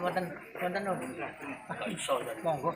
Wonten monggo.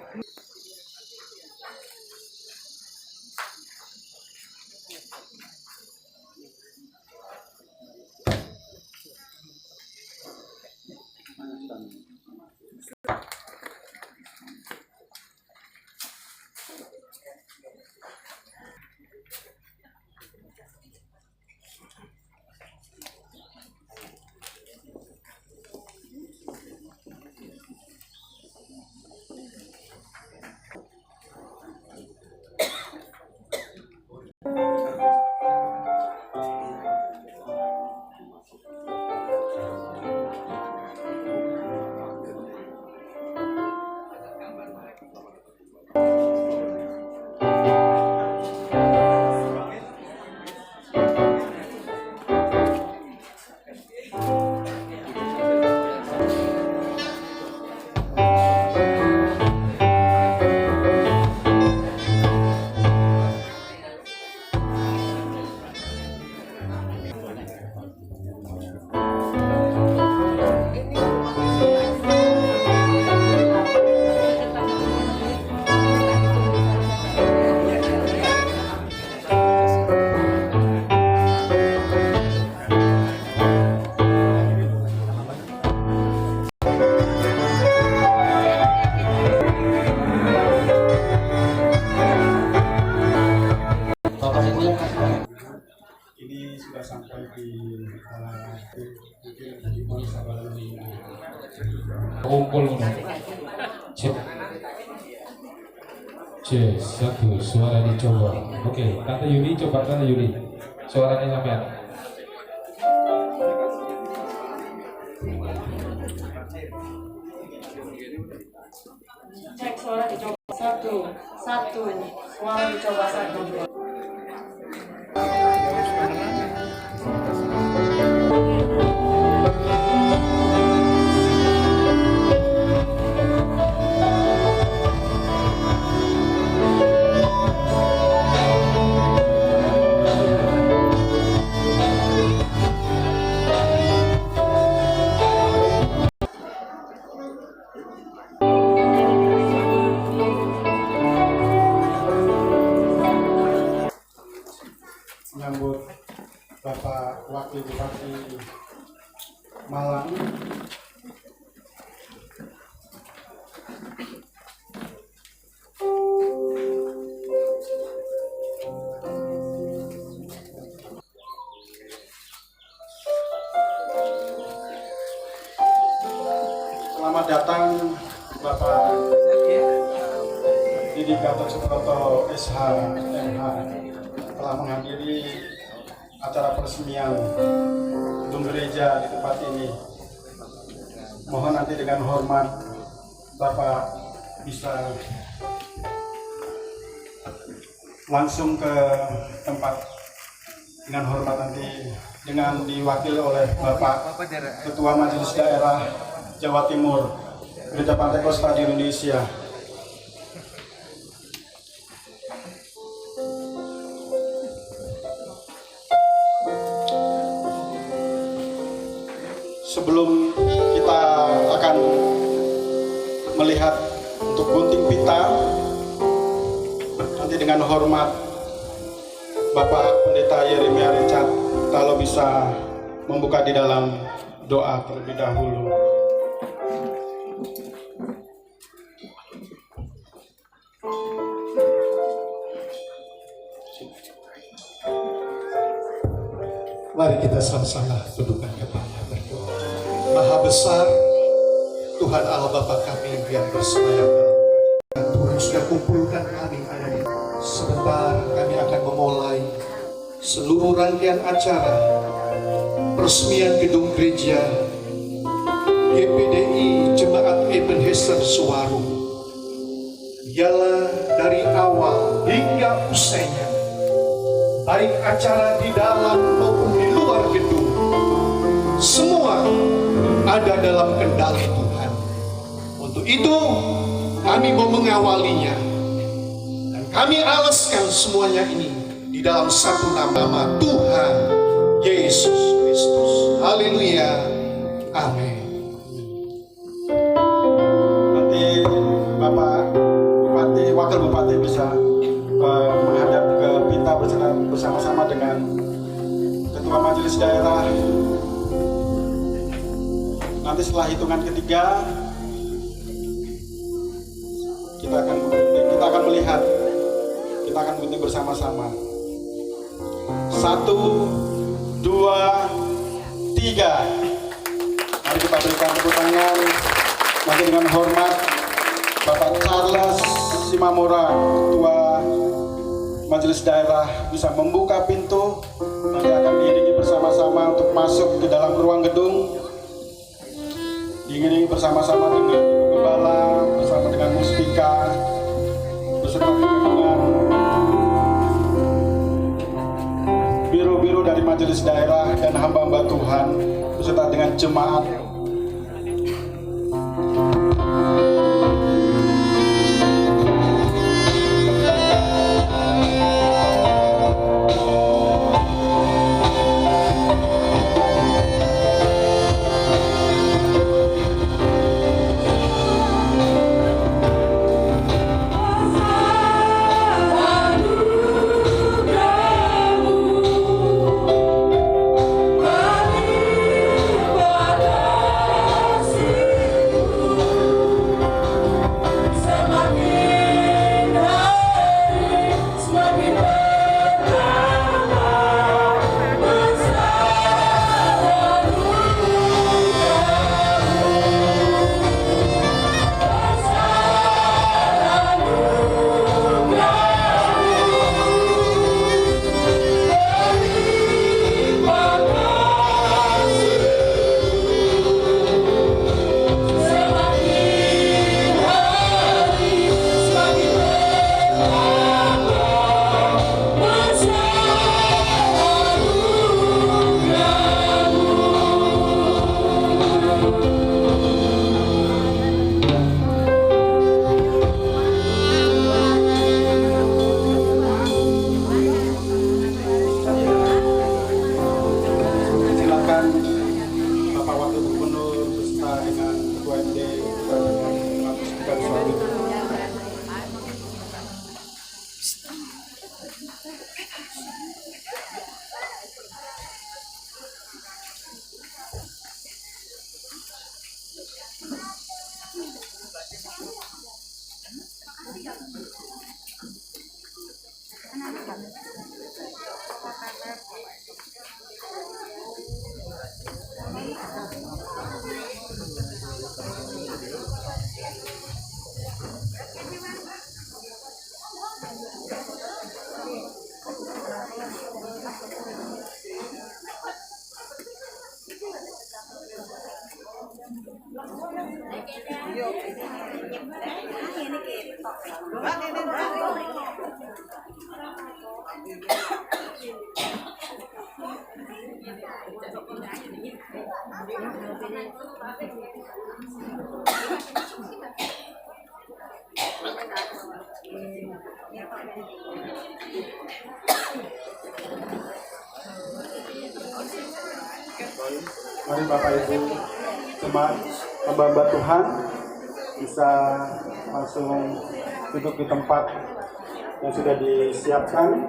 Ini sudah sampai di kumpul satu suara dicoba. Oke, Tante Yuli coba, Tante Yuli suaranya sampai. Cek suara dicoba satu suara dicoba satu. Menyambut Bapak Wakil Bupati Malang, selamat datang Bapak Didi Gatot Subroto SH MH telah menghadiri acara peresmian gedung gereja di tempat ini. Mohon nanti dengan hormat Bapak bisa langsung ke tempat dengan hormat nanti dengan diwakili oleh Bapak Ketua Majelis Daerah Jawa Timur Gereja Pantai Kosta di Indonesia. Sebelum kita akan melihat untuk gunting pita, nanti dengan hormat Bapak Pendeta Yeremia Richard, kalau bisa membuka di dalam doa terlebih dahulu. Mari kita sama-sama tundukkan kepala berdoa. Maha besar Tuhan Allah Bapa kami yang bersemayam, dan Tuhan sudah kumpulkan kami ada di sebentar. Kami akan memulai seluruh rangkaian acara peresmian gedung gereja GPDI Jemaat Ebenezer Suwaru. Ialah acara usainya, baik acara di dalam maupun di luar gedung, semua ada dalam kendali Tuhan. Untuk itu kami mau mengawalinya, dan kami alaskan semuanya ini di dalam satu nama Tuhan Yesus Kristus. Haleluya, amin. Nanti Bapak Bupati, Wakil Bupati bisa menghadap ke kita bersama-sama dengan Ketua Majelis Daerah. Nanti setelah hitungan ketiga kita akan melihat, kita akan gunting bersama-sama. 1, 2, 3. Mari kita berikan tepuk tangan. Nanti dengan hormat Bapak Charles Simamora, Ketua Majelis Daerah, bisa membuka pintu. Nanti akan diiringi bersama-sama untuk masuk ke dalam ruang gedung. Diiringi bersama-sama dengan Ibu Gembala, bersama dengan Muspika, beserta dengan biru-biru dari Majelis Daerah dan hamba-hamba Tuhan, beserta dengan jemaat. Mari Bapak Ibu jemaat hamba-hamba Tuhan bisa langsung duduk di tempat yang sudah disiapkan.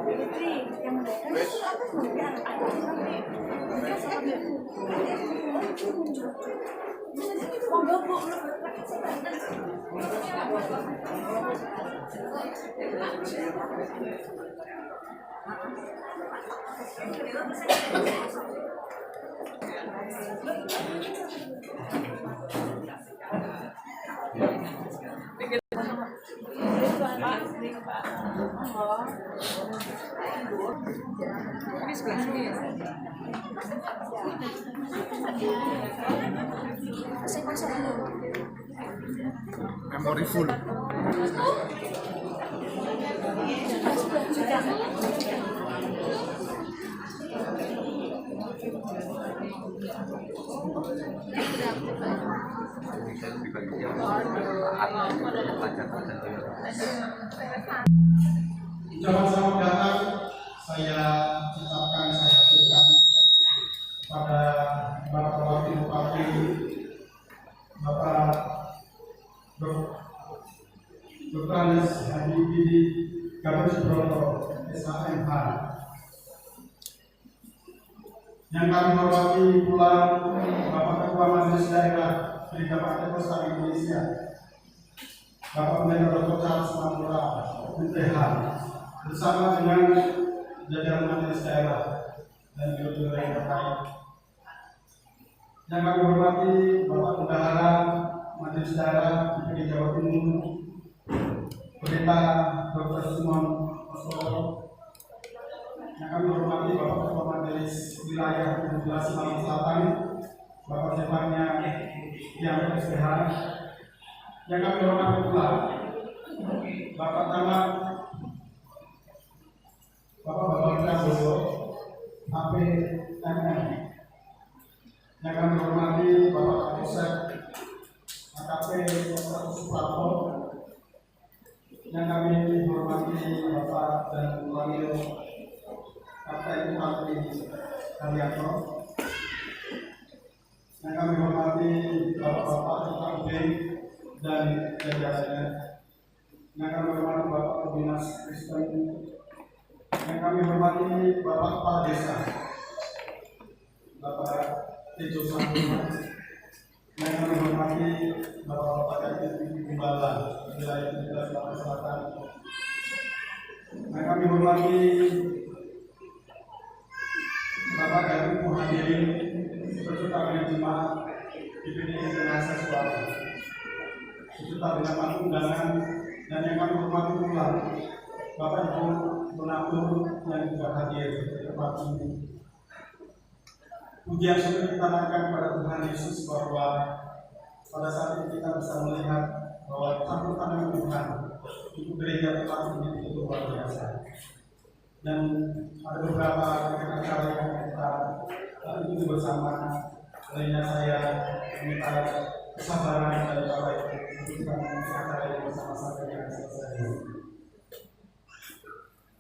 Memory full. Ucapan selamat datang saya ucapkan, saya haturkan pada Bapak Wakil Bupati, Bapak Dr. Andes Haji Bidi Gatot Subroto, SHMH. Yang kami hormati pula Bapak Ketua Majelis Daerah Gereja Partai Persatuan Indonesia, Bapak Pendeta Dr. Charles Mangura, UPH, bersama dengan jajaran Majelis Daerah dan biro-biro yang terkait. Yang kami hormati Bapak Bendahara Majelis Daerah DPD Jawa Timur, Pendeta Dr. Simon Oswald. Yang kami hormati Bapak Ketua Majelis Wilayah 17 Malang Selatan, Bapak Sepannya yang SPH. Yang kami hormati pula Bapak Camat, Bapak Prabowo, APMM. Yang kami hormati Bapak Kapolsek AKP Dr. Suprapto. Yang kami hormati Bapak dan Wakil Kapten Bupati Haryanto. Yang kami hormati Bapak-bapak KUB dan jajarannya. Yang kami hormati Bapak Pembina Kristen. Yang kami hormati Bapak Kepala Desa, Bapak Tejo Sambungan. Yang kami hormati Bapak-bapak Kadin Gembala wilayah 17 Malang Selatan. Yang kami hormati Bapak dan Ibu hadirin beserta dengan jemaat DPD Internasional Suara, beserta dengan tamu undangan, dan yang kami hormati pula Bapak Ibu donatur yang juga hadir di tempat ini. Pujian syukur kita naikkan kepada Tuhan Yesus bahwa pada saat ini kita bisa melihat bahwa campur tangan Tuhan untuk gereja tempat ini itu luar biasa. Dan ada beberapa acara yang kita ikuti bersama. Lainnya saya minta kesabaran dari Bapak Ibu untuk kita mengikuti acara ini bersama-sama dengan selesai.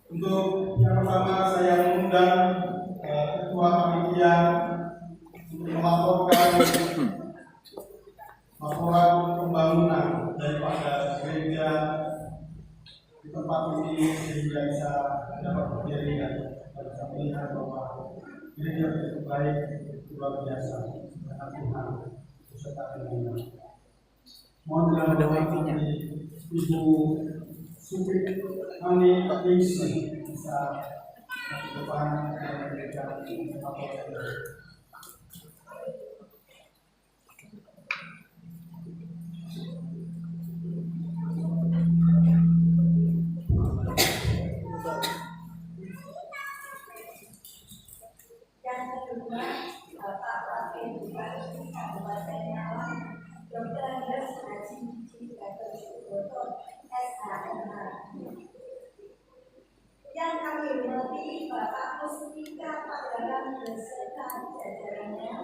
Untuk yang pertama saya mengundang Ketua Panitia untuk melaporkan laporan pembangunan daripada gereja di tempat ini sehingga bisa dapat berdiri dan bisa melihat bahwa gereja begitu baik, luar biasa dengan Tuhan beserta dengan. Mohon dilanjutkan Ibu Supri Ani Ningsih bisa ke depan dan memberikan laporan. Yang kedua, Bapak Wakil Bupati Kabupaten Malang, Dr. Andes Haji Bidi Gatot Subroto, SHMH. Yang kami hormati Bapak Mustika Padaran beserta jajarannya.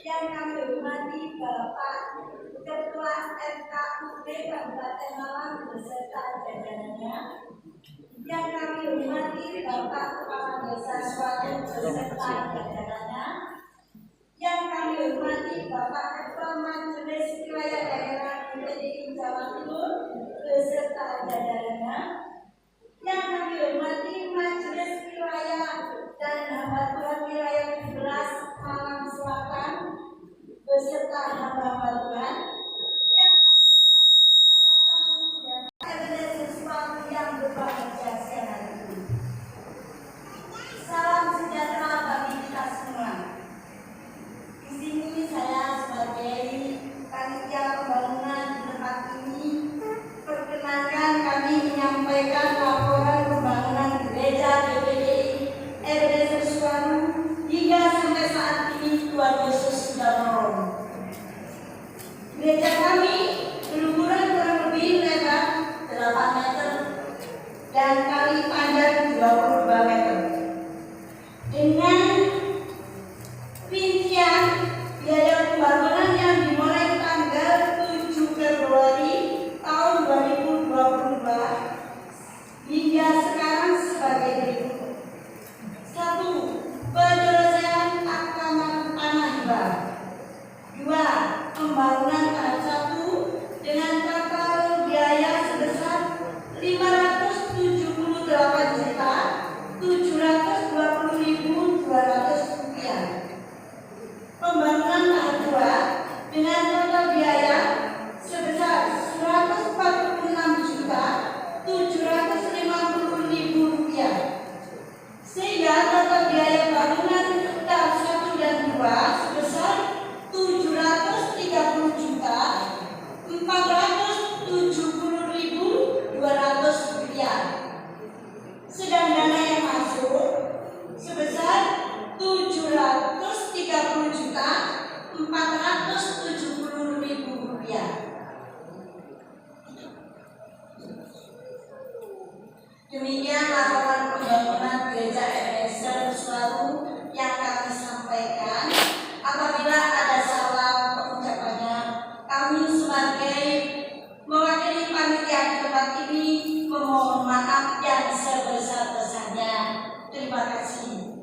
Yang kami hormati Bapak Ketua FKUB Kabupaten Malang beserta jajarannya. Yang kami hormati Bapak Kepala Desa Suatu beserta jajarannya. Yang kami hormati Bapak Ketua Majelis Wilayah Daerah DPD Jawa Timur beserta jajarannya. Yang kami hormati Majelis Wilayah dan hamba Tuhan wilayah 17 Malang Selatan beserta hamba Tuhan. Yang yang berbahagia siang ini. Salam sejahtera bagi kita semua. Di sini saya sebagai panitia pembangunan di tempat ini perkenankan kami menyampaikan laporan pembangunan gereja DPDI RT Sesuanu hingga sampai saat ini Tuhan Yesus sudah menolong. pembangunan tahap 1 dengan total biaya sebesar 578.720.200 rupiah. Pembangunan tahap 2 dengan total biaya sebesar 146.750.000 rupiah. Sehingga total biaya bangunan tahap 1 dan 2 sebesar 730.470.200 rupiah. Sedang dana yang masuk sebesar 730.470.000 rupiah. Demikian laporan pembangunan gereja Ebenezer Suwaru yang kami sampaikan. Apabila ada salah pengucapannya, kami sebagai mewakili panitia di tempat ini memohon maaf yang sebesar-besarnya. Terima kasih.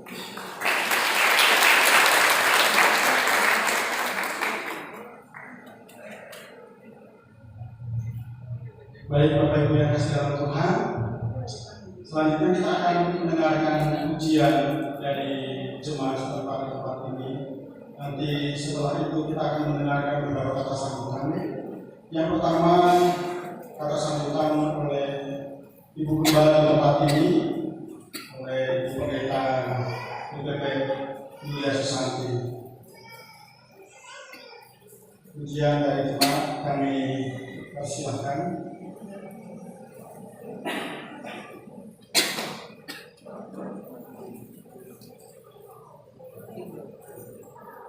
Baik Bapak Ibu yang kasih dalam Tuhan, selanjutnya kita akan mendengarkan ujian dari jemaat setempat di tempat ini. Nanti setelah itu kita akan mendengarkan beberapa kata sambutan. Yang pertama, kata sambutan oleh Ibu Gembala tempat ini, oleh Ibu Pendeta IPP Yulia Susanti. Ujian dari jemaat kami persilahkan.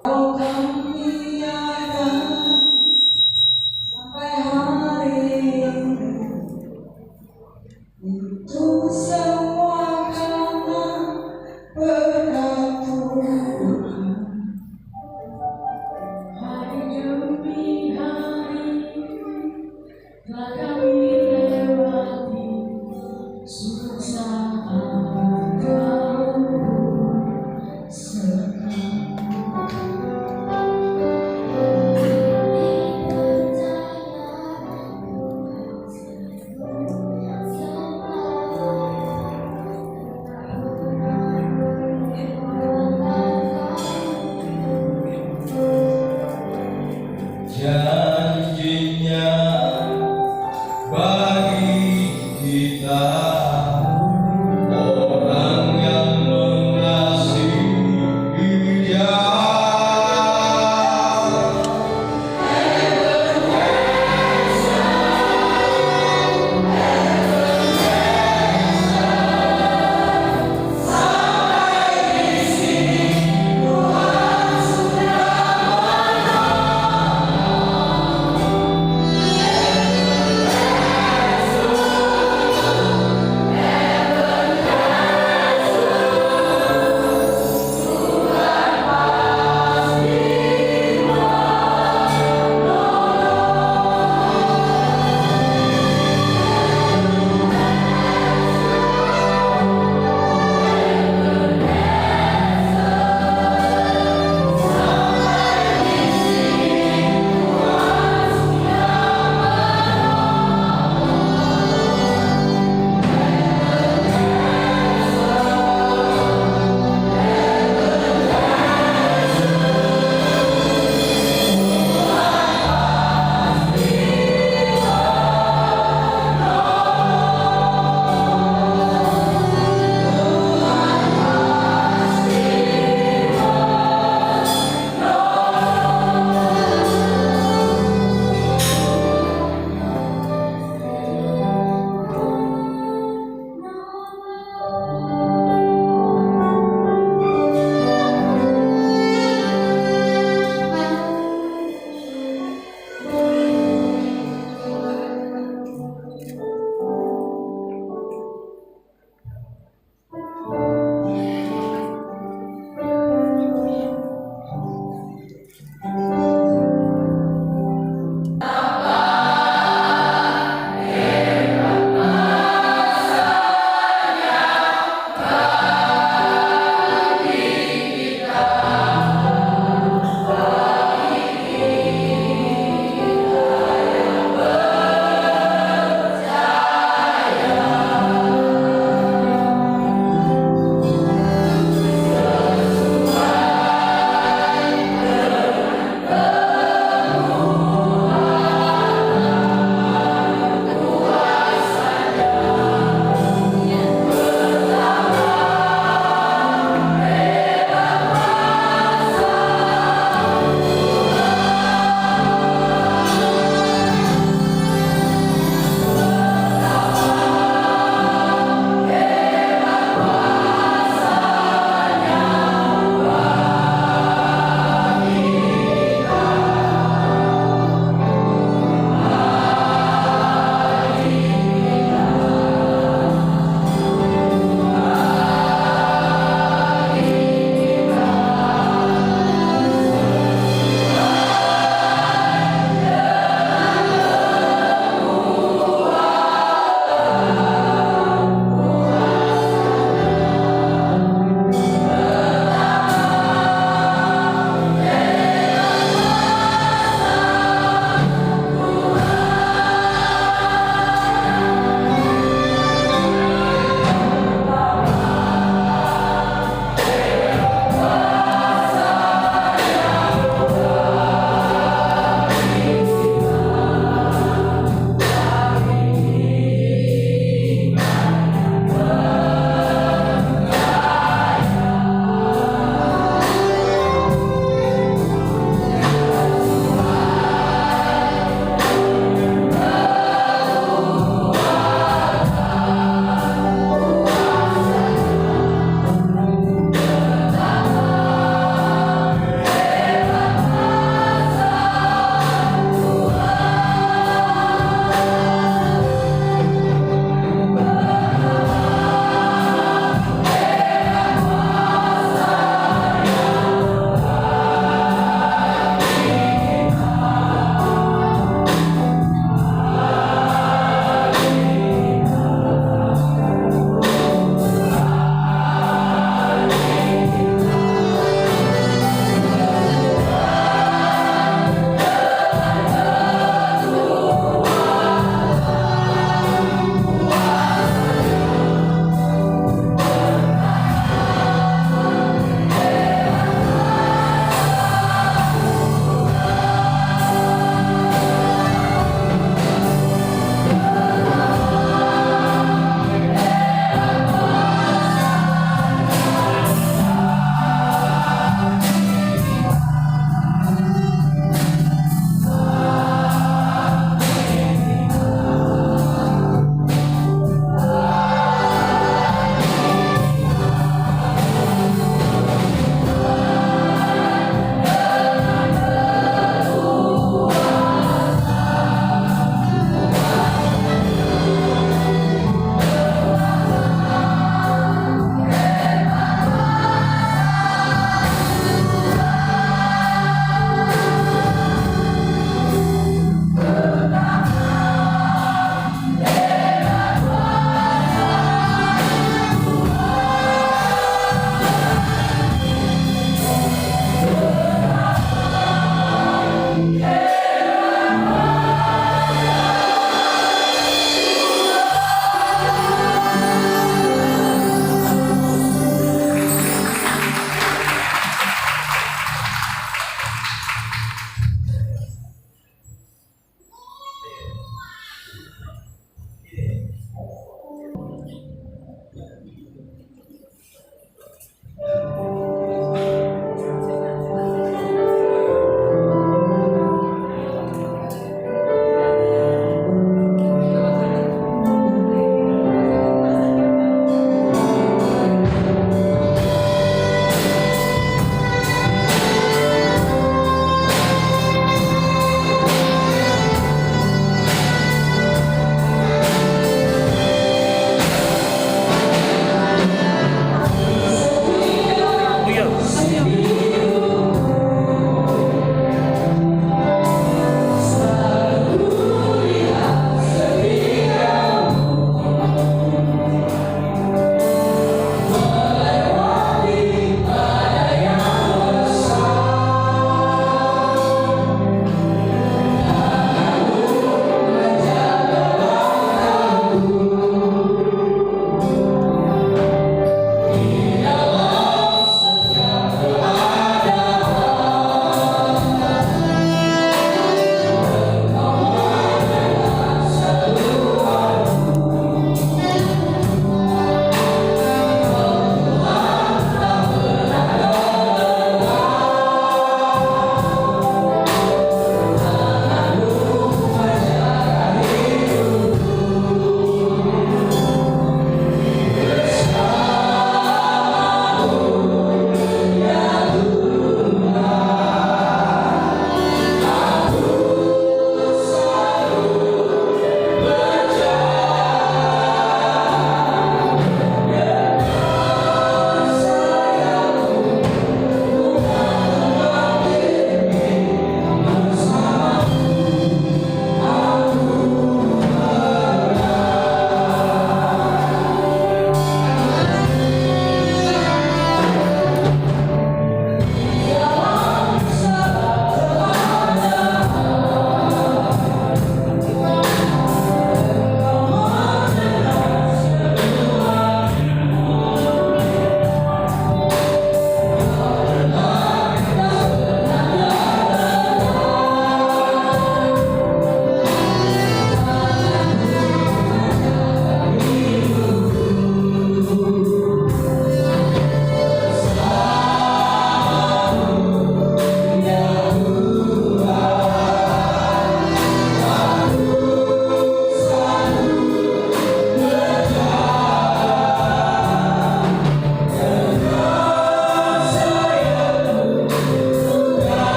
Oh kami ada sampai hari ini, itu semua karena berkat Tuhan. Hari demi hari telah kami lewati, susah janjinya bagi kita orang yang mengasihi Dia.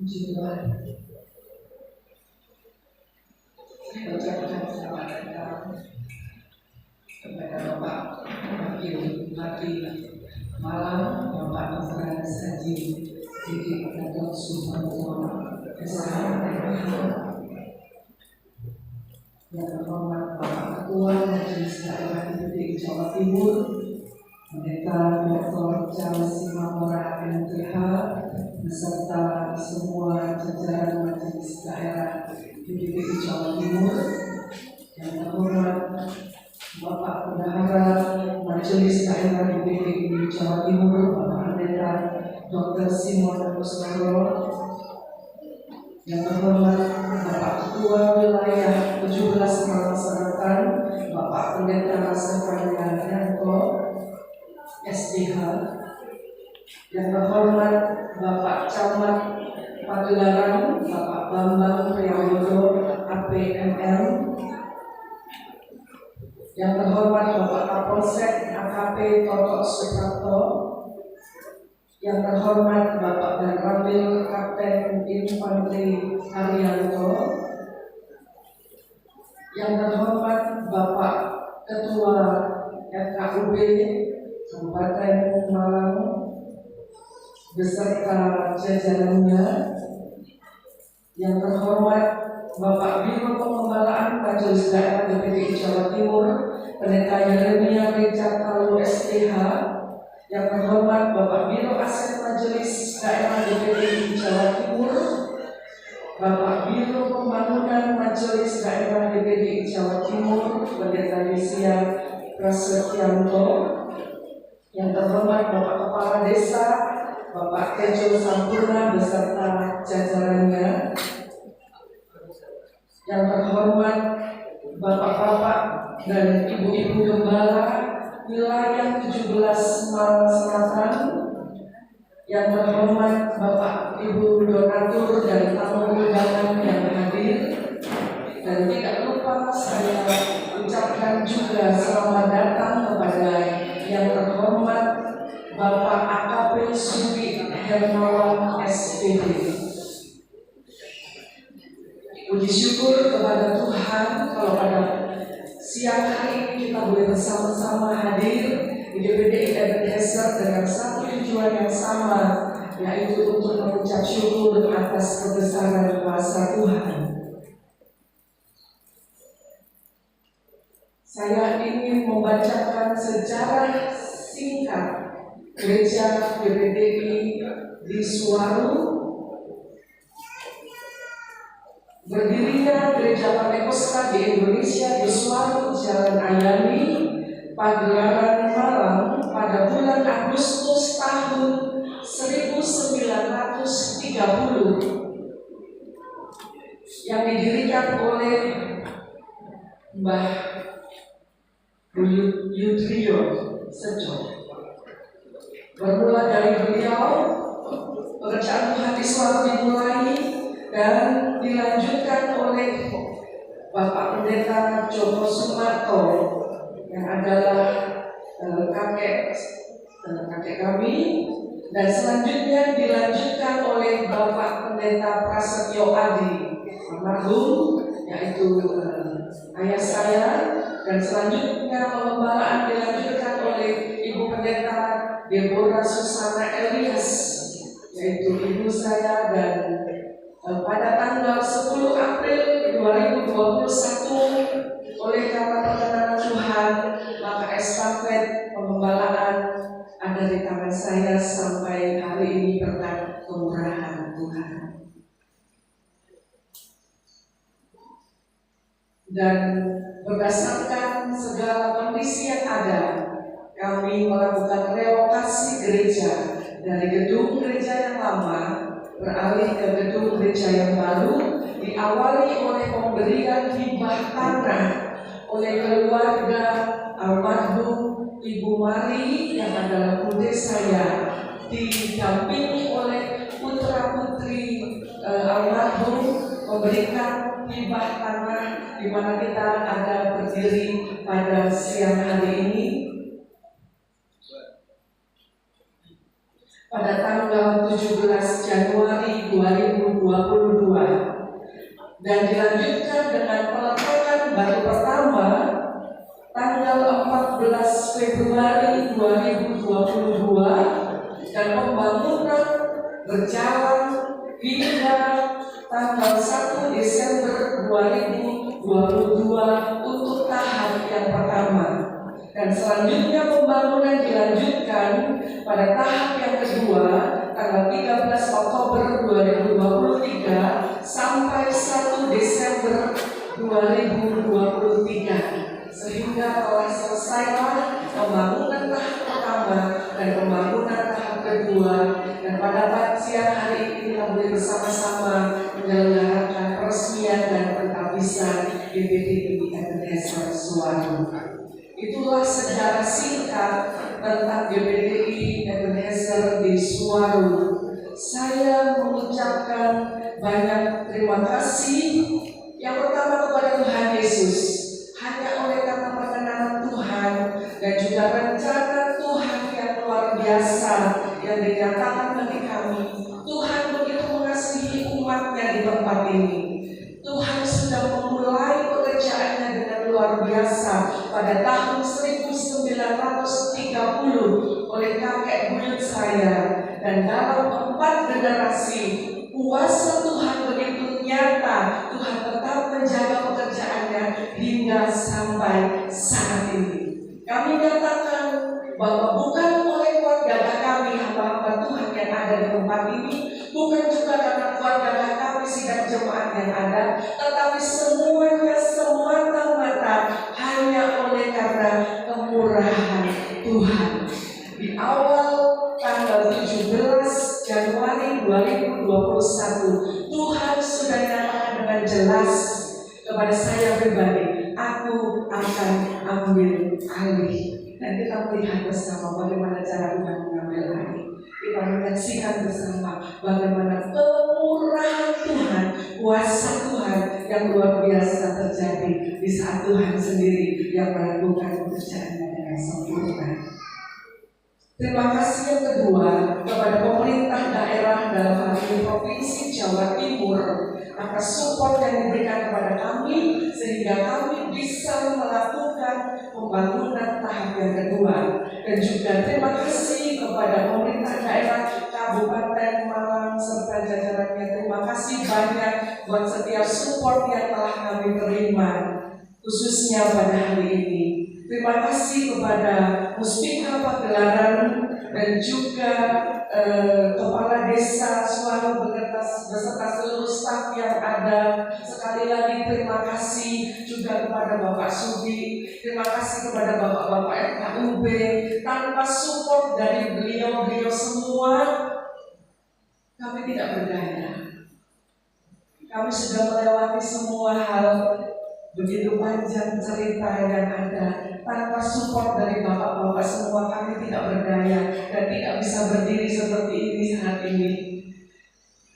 Puji Tuhan. Saya ucapkan selamat datang kepada Bapak Wakil Bupati Malang, Bapak Nofran Saji Didik Gatot Subhanto SHMH, yang terhormat Bapak Ketua Majelis Daerah DPD Jawa Timur, Pendeta Dr. Charles Simamora MTH, beserta semua jajaran Majelis Daerah DPD Jawa Timur, yang terhormat Bapak Bendahara Majelis Daerah DPD Jawa Timur, Bapak Pendeta Dr. Simon Kusnoro, yang terhormat Bapak Ketua Wilayah 17 Malang Selatan, Bapak Pendeta Rasapan Yanto SDH, yang terhormat Bapak Camat Pagelaran, Bapak Bambang Priayodo APML, yang terhormat Bapak Kapolsek AKP Toto Suprapto, yang terhormat Bapak Danramil Kapten Infanteri Haryanto, yang terhormat Bapak Ketua FKUB Kabupaten Malang beserta jajarannya, yang terhormat Bapak Biro Pengembalaan Majelis Daerah DPD Jawa Timur, Pendeta Yeremia Reja Talu STH, yang terhormat Bapak Biro Aset Majelis Daerah DPD Jawa Timur, Bapak Biro Pembangunan Majelis Daerah DPD Jawa Timur, Pendeta Yusia Prasetyanto, yang terhormat Bapak Kepala Desa Bapak Tejo Sampurna beserta jajarannya, yang terhormat Bapak-bapak dan ibu-ibu gembala wilayah 17 Malang Selatan, yang terhormat Bapak Ibu donatur dan tamu undangan yang hadir, dan tidak lupa saya ucapkan juga selamat datang kepada yang terhormat Bapak AKP Subi Hermawan SPD. Puji syukur kepada Tuhan kalau pada siang hari ini kita boleh bersama-sama hadir di DPD Ebenezer dengan satu tujuan yang sama, yaitu untuk mengucap syukur atas kebesaran kuasa Tuhan. Saya ingin membacakan sejarah singkat Gereja GPDI di Suwaru. Berdirinya Gereja Pantekosta di Indonesia di Suwaru, Jalan Ayani, Pagelaran, Malang pada bulan Agustus tahun 1930, yang didirikan oleh Mbah Yudrio Sejo. Bermula dari beliau, pekerjaan Tuhan di Suwaru dimulai dan dilanjutkan oleh Bapak Pendeta Joko Sumarto yang adalah kakek kami, dan selanjutnya dilanjutkan oleh Bapak Pendeta Prasetyo Adi almarhum, yaitu ayah saya, dan selanjutnya pengembalaan dilanjutkan oleh Ibu Pendeta Deborah Susana Elias, yaitu ibu saya, dan pada tanggal 10 April 2021 oleh karena perkenan Tuhan, maka estafet pengembalaan ada di tangan saya sampai hari ini berkat kemurahan Tuhan. Dan berdasarkan segala kondisi yang ada, kami melakukan relokasi gereja dari gedung gereja yang lama beralih ke gedung gereja yang baru, diawali oleh pemberian hibah tanah oleh keluarga almarhum Ibu Mari yang adalah bude saya, didampingi oleh putra-putri almarhum memberikan hibah tanah di mana kita ada berdiri pada siang hari ini. pada tanggal 17 Januari 2022 dan dilanjutkan dengan peletakan batu pertama tanggal 14 Februari 2022 dan pembangunan berjalan hingga tanggal 1 Desember 2022 untuk tahap yang pertama. Dan selanjutnya pembangunan dilanjutkan pada tahap yang kedua tanggal 13 Oktober 2023 sampai 1 Desember 2023, sehingga telah selesailah pembangunan tahap pertama dan pembangunan tahap kedua. Dan pada siang hari ini kita boleh bersama-sama menyelenggarakan peresmian dan penghabisan GPDI Ebenezer Suwaru. Itulah sejarah singkat tentang GPDI Ebenezer di Suwaru. Saya mengucapkan banyak terima kasih. Yang pertama kepada Tuhan Yesus. Hanya oleh karena perkenan Tuhan dan juga rencana Tuhan yang luar biasa yang dinyatakan bagi kami, Tuhan begitu mengasihi umat-Nya di tempat ini. Tuhan sudah memulai pekerjaannya dengan luar biasa pada tahun 1930 oleh kakek buyut saya, dan dalam 4 generasi kuasa Tuhan begitu nyata. Tuhan tetap menjaga pekerjaannya hingga sampai saat ini. Kami nyatakan bahwa bukan oleh keluarga kami hamba-hamba Tuhan yang ada di tempat ini, bukan juga karena keluarga kami sidang jemaat yang ada, tetapi semuanya semata-mata hanya oleh karena kemurahan Tuhan. Di awal tanggal 17 Januari 2021, Tuhan sudah nyatakan dengan jelas kepada saya pribadi, aku akan ambil alih. Dan kita melihat bersama bagaimana cara Tuhan mengambil alih. Kita menyaksikan bersama bagaimana kemurahan Tuhan, kuasa Tuhan yang luar biasa terjadi di saat Tuhan sendiri yang melakukan pekerjaannya dengan sempurna. Terima kasih yang kedua kepada pemerintah daerah dalam hal ini Provinsi Jawa Timur atas support yang diberikan kepada kami sehingga kami bisa melakukan pembangunan tahap yang kedua. Dan juga terima kasih kepada pemerintah daerah Kabupaten Malang serta jajarannya. Terima kasih banyak buat setiap support yang telah kami terima, khususnya pada hari ini. Terima kasih kepada Muspika Pagelaran dan juga Kepala Desa Suwaru beserta seluruh staf yang ada. Sekali lagi terima kasih juga kepada Bapak Sudi, terima kasih kepada Bapak-Bapak FKUB. Tanpa support dari beliau semua, kami tidak berdaya. Kami sudah melewati semua hal, begitu panjang cerita yang ada. Tanpa support dari bapak-bapak semua, kami tidak berdaya dan tidak bisa berdiri seperti ini saat ini.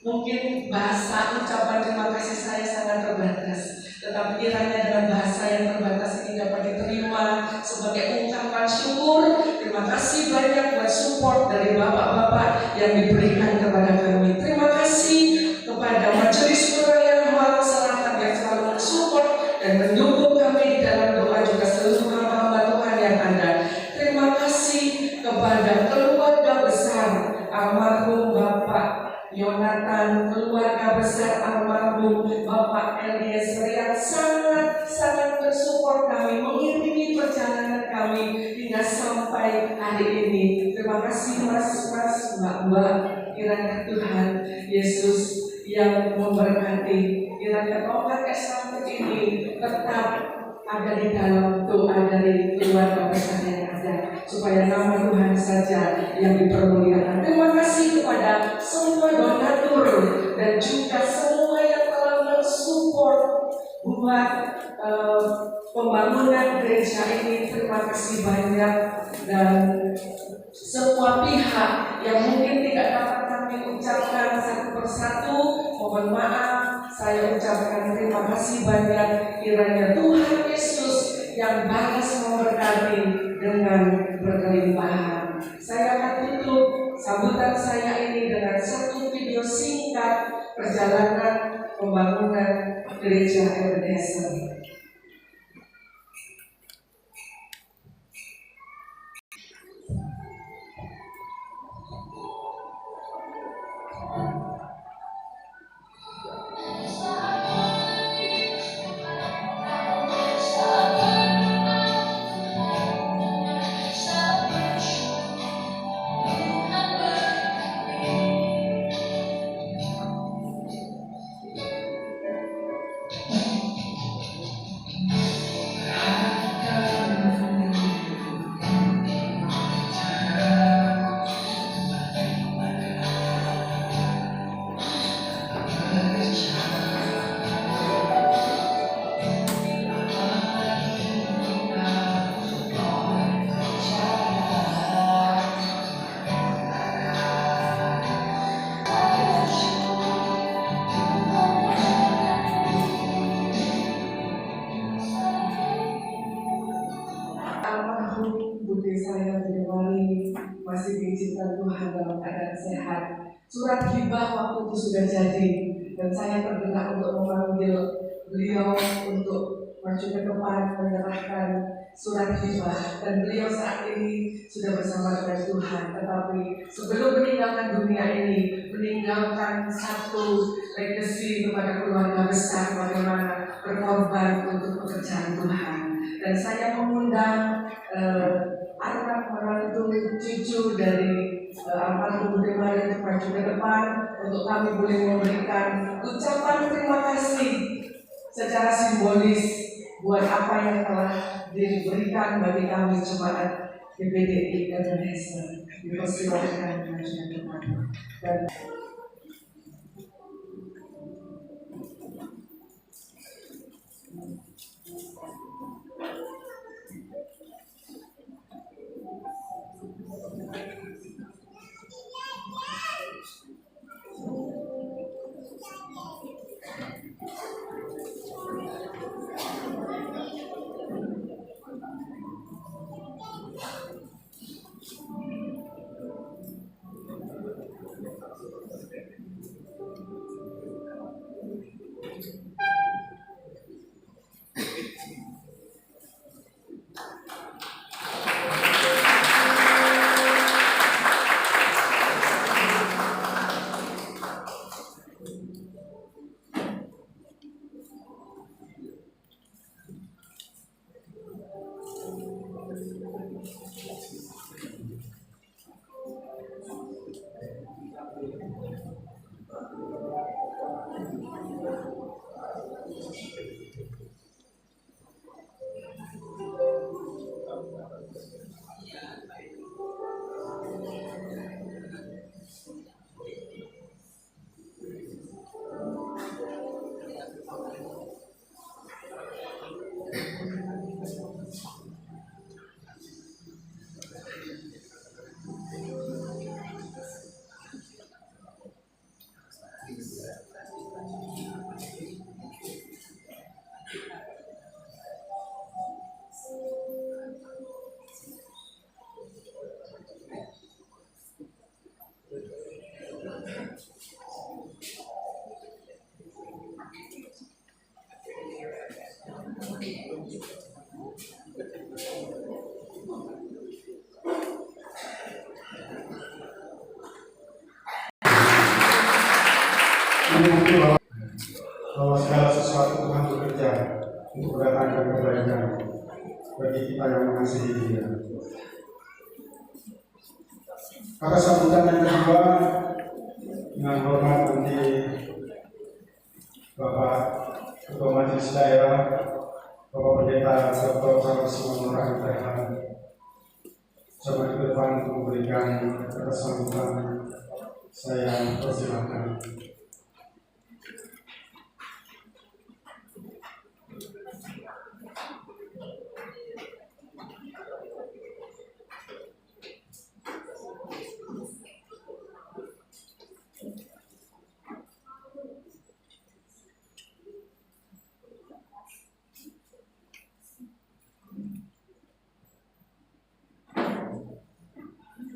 Mungkin bahasa ucapan terima kasih saya sangat terbatas, tetapi kiranya dengan bahasa yang terbatas ini dapat diterima sebagai ungkapan syukur. Terima kasih banyak buat support dari bapak-bapak yang diberikan kepada kami. Terima kasih kepada Majelis Perayaan Malang Selatan yang selalu mensupport dan mendukung kami di dalam doa, juga seluruh hamba-hamba Tuhan yang ada. Terima kasih kepada keluarga besar almarhum Bapak Yonatan, keluarga besar almarhum Bapak Eliezer yang sangat bersupport kami, mengiringi perjalanan kami hingga sampai hari ini. Terima kasih mas-mas, mbak-mbak. Kiranya Tuhan Yesus yang memberkati, kiranya tongkat estafet ini tetap ada di dalam doa dari keluarga besar yang ada, supaya nama Tuhan saja yang dipermuliakan. Terima kasih kepada semua donatur dan juga semua yang telah mensupport buat pembangunan gereja ini. Terima kasih banyak, dan semua pihak yang mungkin tidak dapat kami ucapkan satu persatu, mohon maaf. Saya ucapkan terima kasih banyak. Kiranya Tuhan Yesus yang balas memberkati dengan berkelimpahan. Saya akan tutup sambutan saya Gereja Ebenezer. Almarhum Budi saya Jewali masih diizinkan Tuhan dalam keadaan sehat. Surat hibah waktu itu sudah jadi dan saya tergerak untuk memanggil beliau untuk maju ke depan menyerahkan surat hibah, dan beliau saat ini sudah bersama dengan Tuhan. Tetapi sebelum meninggalkan dunia ini, meninggalkan satu legacy kepada keluarga besar bagaimana berkorban untuk pekerjaan Tuhan. Dan saya mengundang anak menantu cucu dari almarhum Budi Mari untuk maju ke depan untuk kami boleh memberikan ucapan terima kasih secara simbolis buat apa yang telah diberikan bagi kami jemaat GPDI Ebenezer. Dipersilakan maju ke depan. Dan bahwa segala sesuatu Tuhan bekerja untuk mendatangkan kebaikan bagi kita yang mengasihi Dia. Kata sambutan yang kedua, dengan hormat nanti Bapak Ketua Majelis Daerah, Bapak Pendeta Dr. Carlos Simon Rahimah, coba ke depan untuk memberikan kata sambutan. Saya persilakan.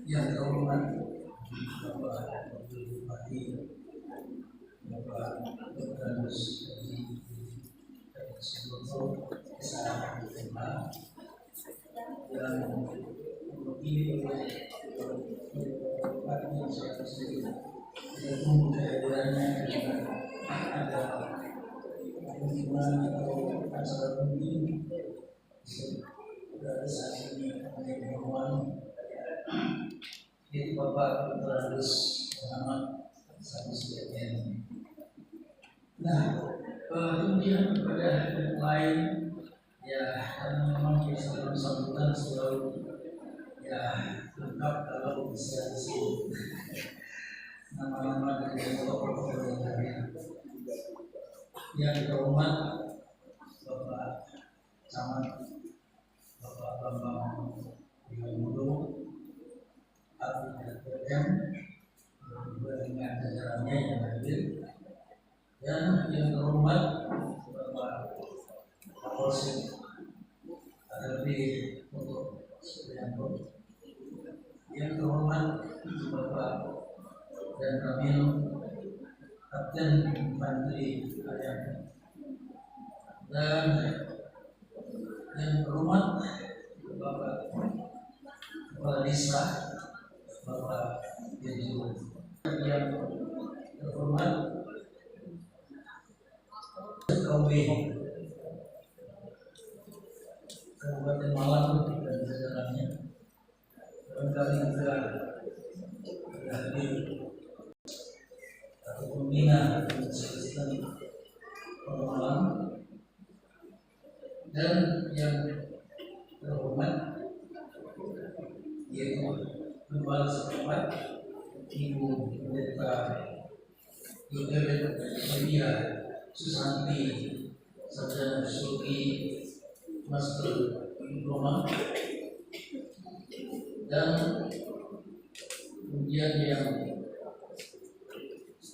Yang terhormat Bapak Bupati, Bapak Dr. sebelum kesalahan kita yang mewakili yang saya sendiri kita tunggu kehadirannya ada kunjungan atau acara penting pada saat ini oleh Dewan itu Bapak Terus Muhammad Satu Sediakan. Nah, kemudian pada yang lain ya karena memang kita sambutan selalu ya lengkap kalau bisa disebut nama-nama dari tokoh-tokoh yang hadir. Yang terhormat Bapak Camat Bapak Bambang Wiyomudo APM dengan jajarannya yang hadir, dan yang terhormat Bapak Kapolsek ARB untuk Supriyanto, yang terhormat Bapak dan Kamil Kapten Infanteri Ariana, dan yang terhormat Bapak Kepala Desa Bapak Yeju, yang terhormat KW Kabupaten Malang dan jajarannya, dan kami juga hadir atau pembina Kristen Kota Malang, dan yang terhormat yaitu Kepala Setempat Ibu Pendeta Yogelet Maria Susanti Sarjana Psikologi Master Diploma, dan kemudian yang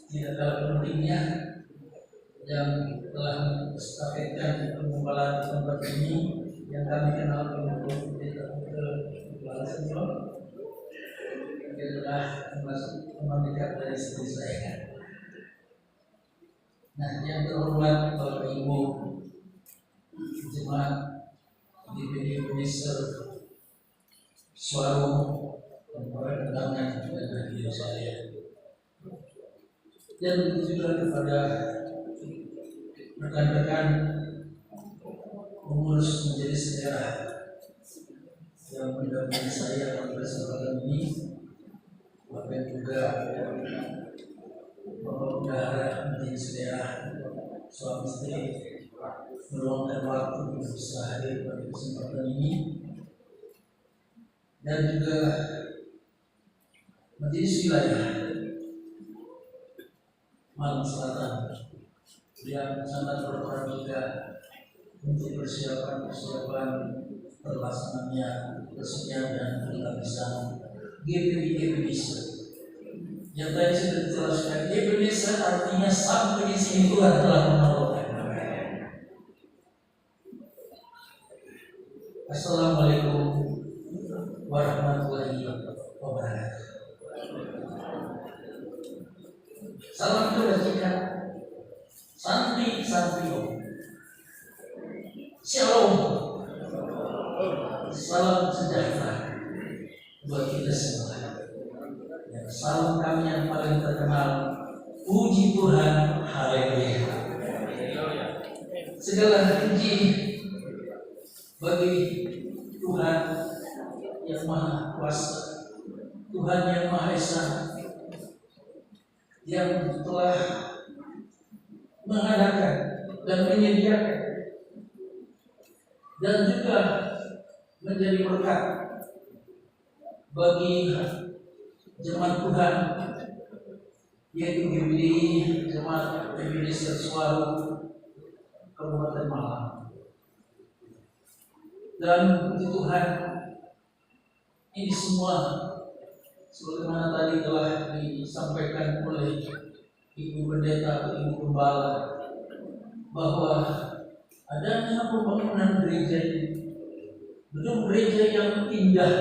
tidak kalah pentingnya yang telah menstafetkan pengumpulan tempat ini yang kami kenal dengan Kepala Senior, dia adalah termasuk teman dekat dari istri saya. Nah, yang terhormat Bapak Ibu Jemaat DPD Minister Suara dan para undangan dan hadir saya, dan begitu juga kepada rekan-rekan pengurus majelis daerah yang mendampingi saya pada kesempatan ini, bahkan juga Bapak Bendahara majelis daerah suami istri meluangkan waktu untuk bisa hadir pada kesempatan ini, dan juga majelis wilayah Malang Selatan yang sangat berperan juga untuk persiapan terlaksananya kesenian dan penghabisan GPI Indonesia. Yang tadi sudah dijelaskan, Indonesia artinya sampai di sini Tuhan telah menolong. Assalamualaikum warahmatullahi wabarakatuh. Salam kebajikan, santi santio, shalom, salam sejahtera buat kita semua. Dan salam kami yang paling terkenal, puji Tuhan, haleluya. Segala puji bagi Tuhan yang Maha Kuasa, Tuhan yang Maha Esa, yang telah mengadakan dan menyediakan dan juga menjadi berkat bagi jemaat Tuhan, yaitu GPDI Jemaat Ebenezer Suwaru Kabupaten Malang. Dan puji Tuhan, ini semua sebagaimana tadi telah disampaikan oleh Ibu Pendeta atau Ibu Gembala, bahwa adanya pembangunan gereja ini, gedung gereja yang indah,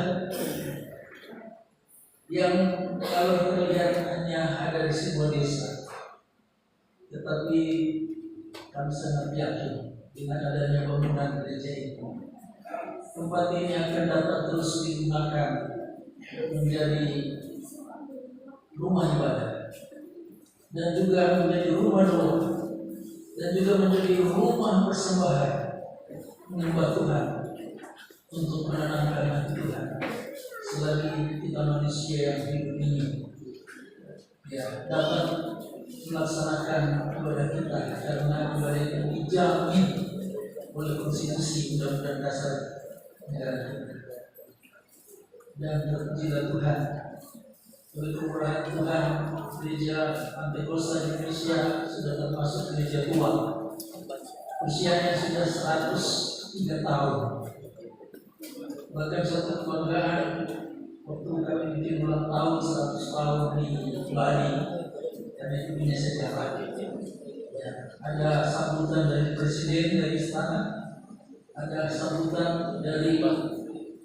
yang kalau terlihat hanya ada di sebuah desa, tetapi kami sangat yakin dengan adanya bangunan gereja itu. Tempat ini akan dapat terus digunakan menjadi rumah ibadah dan juga menjadi rumah doa dan juga menjadi rumah persembahan menyembah Tuhan untuk menenangkan hati Tuhan selagi kita manusia yang hidup ini dapat melaksanakan ibadah kita karena ibadah itu dijamin oleh konstitusi Undang-Undang Dasar negara kita. Dan terpujilah Tuhan oleh kemurahan Tuhan, gereja Pantekosta Indonesia sudah termasuk gereja tua. Usianya sudah 103 tahun. Bahkan satu kebanggaan waktu kami bikin ulang tahun 100 tahun di Bali, karena itu punya sejarah. Ada sambutan dari presiden dari istana, ada sambutan dari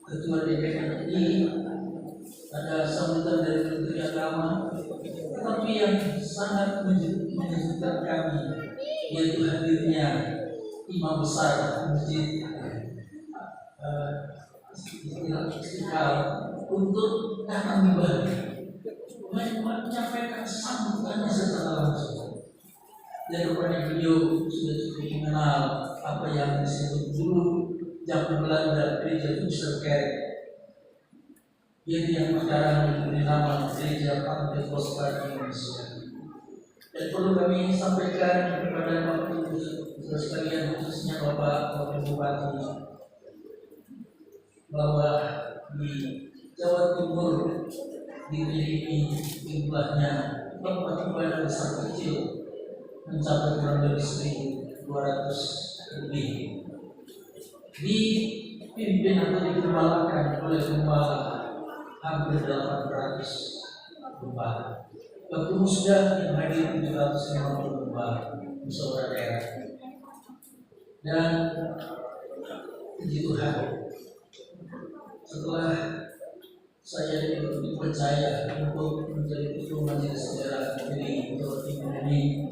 ketua DPR RI, ada sambutan dari Menteri Agama, tetapi yang sangat menyejukkan kami yaitu hadirnya imam besar masjid Istiqlal untuk datang di Bali menyampaikan sambutannya secara langsung. Dan rupanya beliau sudah cukup mengenal apa yang disebut dulu zaman Belanda gereja Userkerk, yaitu yang sekarang diberi nama gereja Pantekosta Indonesia. Dan perlu kami sampaikan kepada Bapak Ibu sekalian, khususnya Bapak Wakil Bupati, bahwa di Jawa Timur di ini jumlahnya tempat ibadah besar kecil mencapai kurang lebih 1.200 lebih, dipimpin atau dikembangkan oleh gembala hampir 800 gembala. Waktu sudah yang hadir 750 gembala musyawarah daerah. Dan puji Tuhan, setelah saya dipercaya untuk menjadi ketua majelis daerah di Jawa Timur ini,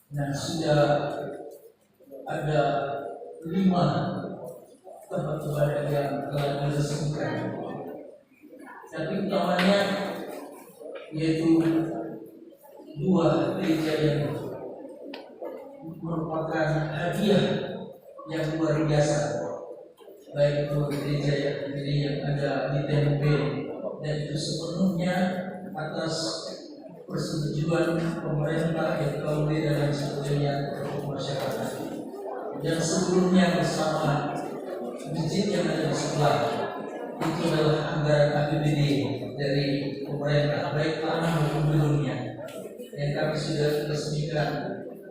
dan sudah ada 5 tempat ibadah yang telah diresmikan. Tapi utamanya yaitu 2 gereja yang merupakan hadiah yang luar biasa, baik itu gereja yang ada di Tempe, dan itu sepenuhnya atas persetujuan pemerintah, FKUD dan lain sebagainya untuk masyarakat. Dan sebelumnya bersama masjid yang ada di sebelah itu adalah anggaran APBD dari pemerintah, baik tanah maupun gedungnya, yang kami sudah resmikan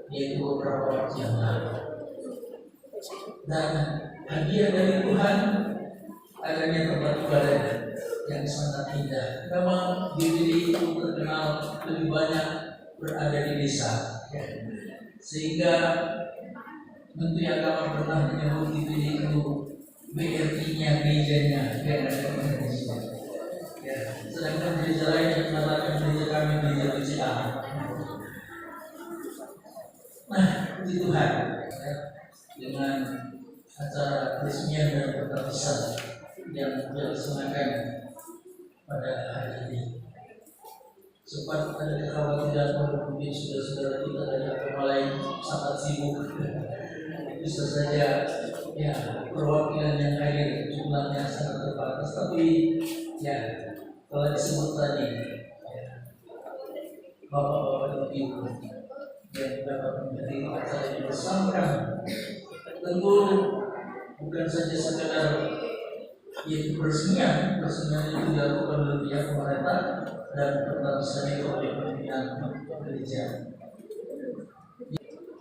yaitu beberapa waktu yang lalu. Dan hadiah dari Tuhan adanya tempat ibadah yang sangat indah. Memang diri itu terkenal lebih banyak berada di desa, sehingga Menteri Agama pernah menyebut itu BRI-nya gerejanya yang ada di Indonesia. Sedangkan gereja lain yang mengatakan gereja kami gereja BCA. Nah, puji Tuhan dengan acara peresmian dan pertapisan yang dilaksanakan pada hari ini. Sempat ada kekhawatiran mungkin saudara-saudara kita dari agama lain sangat sibuk, bisa saja ya perwakilan yang hadir jumlahnya sangat terbatas, tapi ya telah disebut tadi bapak-bapak ibu yang dapat menjadi acara yang bersama kami. Tentu bukan saja sekedar yaitu peresmian itu dilakukan oleh pihak pemerintah dan pertapisan itu oleh pimpinan gereja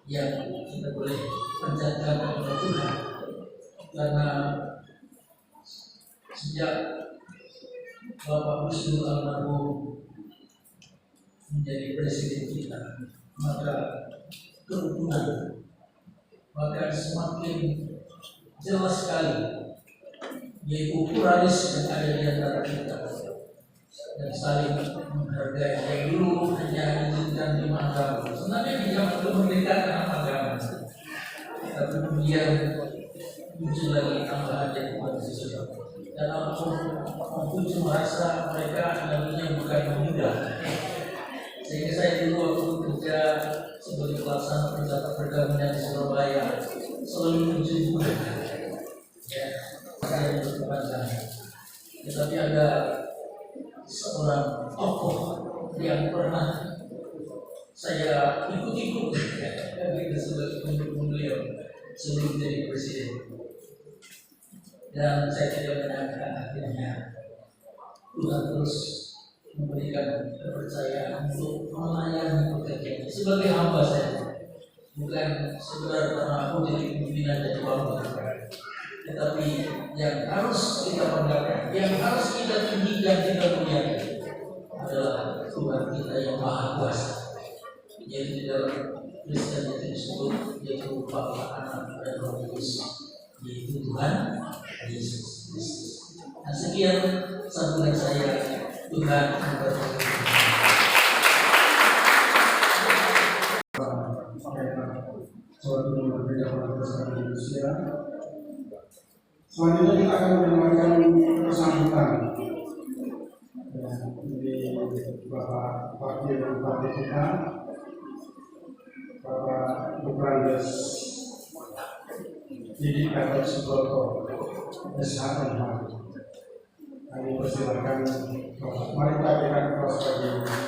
yang kita boleh panjatkan kepada Tuhan, karena sejak Bapak Gus Dur almarhum menjadi presiden kita, maka kerukunan bahkan semakin jelas sekali, yaitu pluralis yang ada di antara kita dan saling menghargai. Yang dulu hanya diizinkan 5 agama, sebenarnya di zaman kemerdekaan agama, tapi kemudian muncul lagi tambahan dari mahasiswa. Dan aku merasa mereka nantinya bukan mudah. Sehingga saya dulu waktu bekerja sebagai pelaksana pencatat perkawinan di Surabaya selalu muncul mudah. Ya, saya berkepanjang. Tetapi ada seorang tokoh yang pernah saya ikut-ikut sebagai pendukung beliau sebelum jadi presiden. Dan saya tidak menyangka akhirnya Tuhan terus memberikan kepercayaan untuk melayani pekerjaan sebagai hamba saya, bukan sekedar karena aku jadi pimpinan dari bangsa, tetapi yang harus kita banggakan, yang harus kita tinggikan, kita muliakan adalah Tuhan kita yang Maha Kuasa, yaitu di dalam Kristen yang disebut yaitu Bapa, Anak, dan Roh Kudus, yaitu Tuhan Yesus Kristus. Nah, sekian sambutan saya. Tuhan memberkati. Selanjutnya kita akan mendengarkan sambutan dari Bapak Wakil Bupati kita, Bapak Buprandes Didi Gatot Subroto, SHMH. Kami persilakan Bapak. Mari kita berikan kelas bagi Bapak.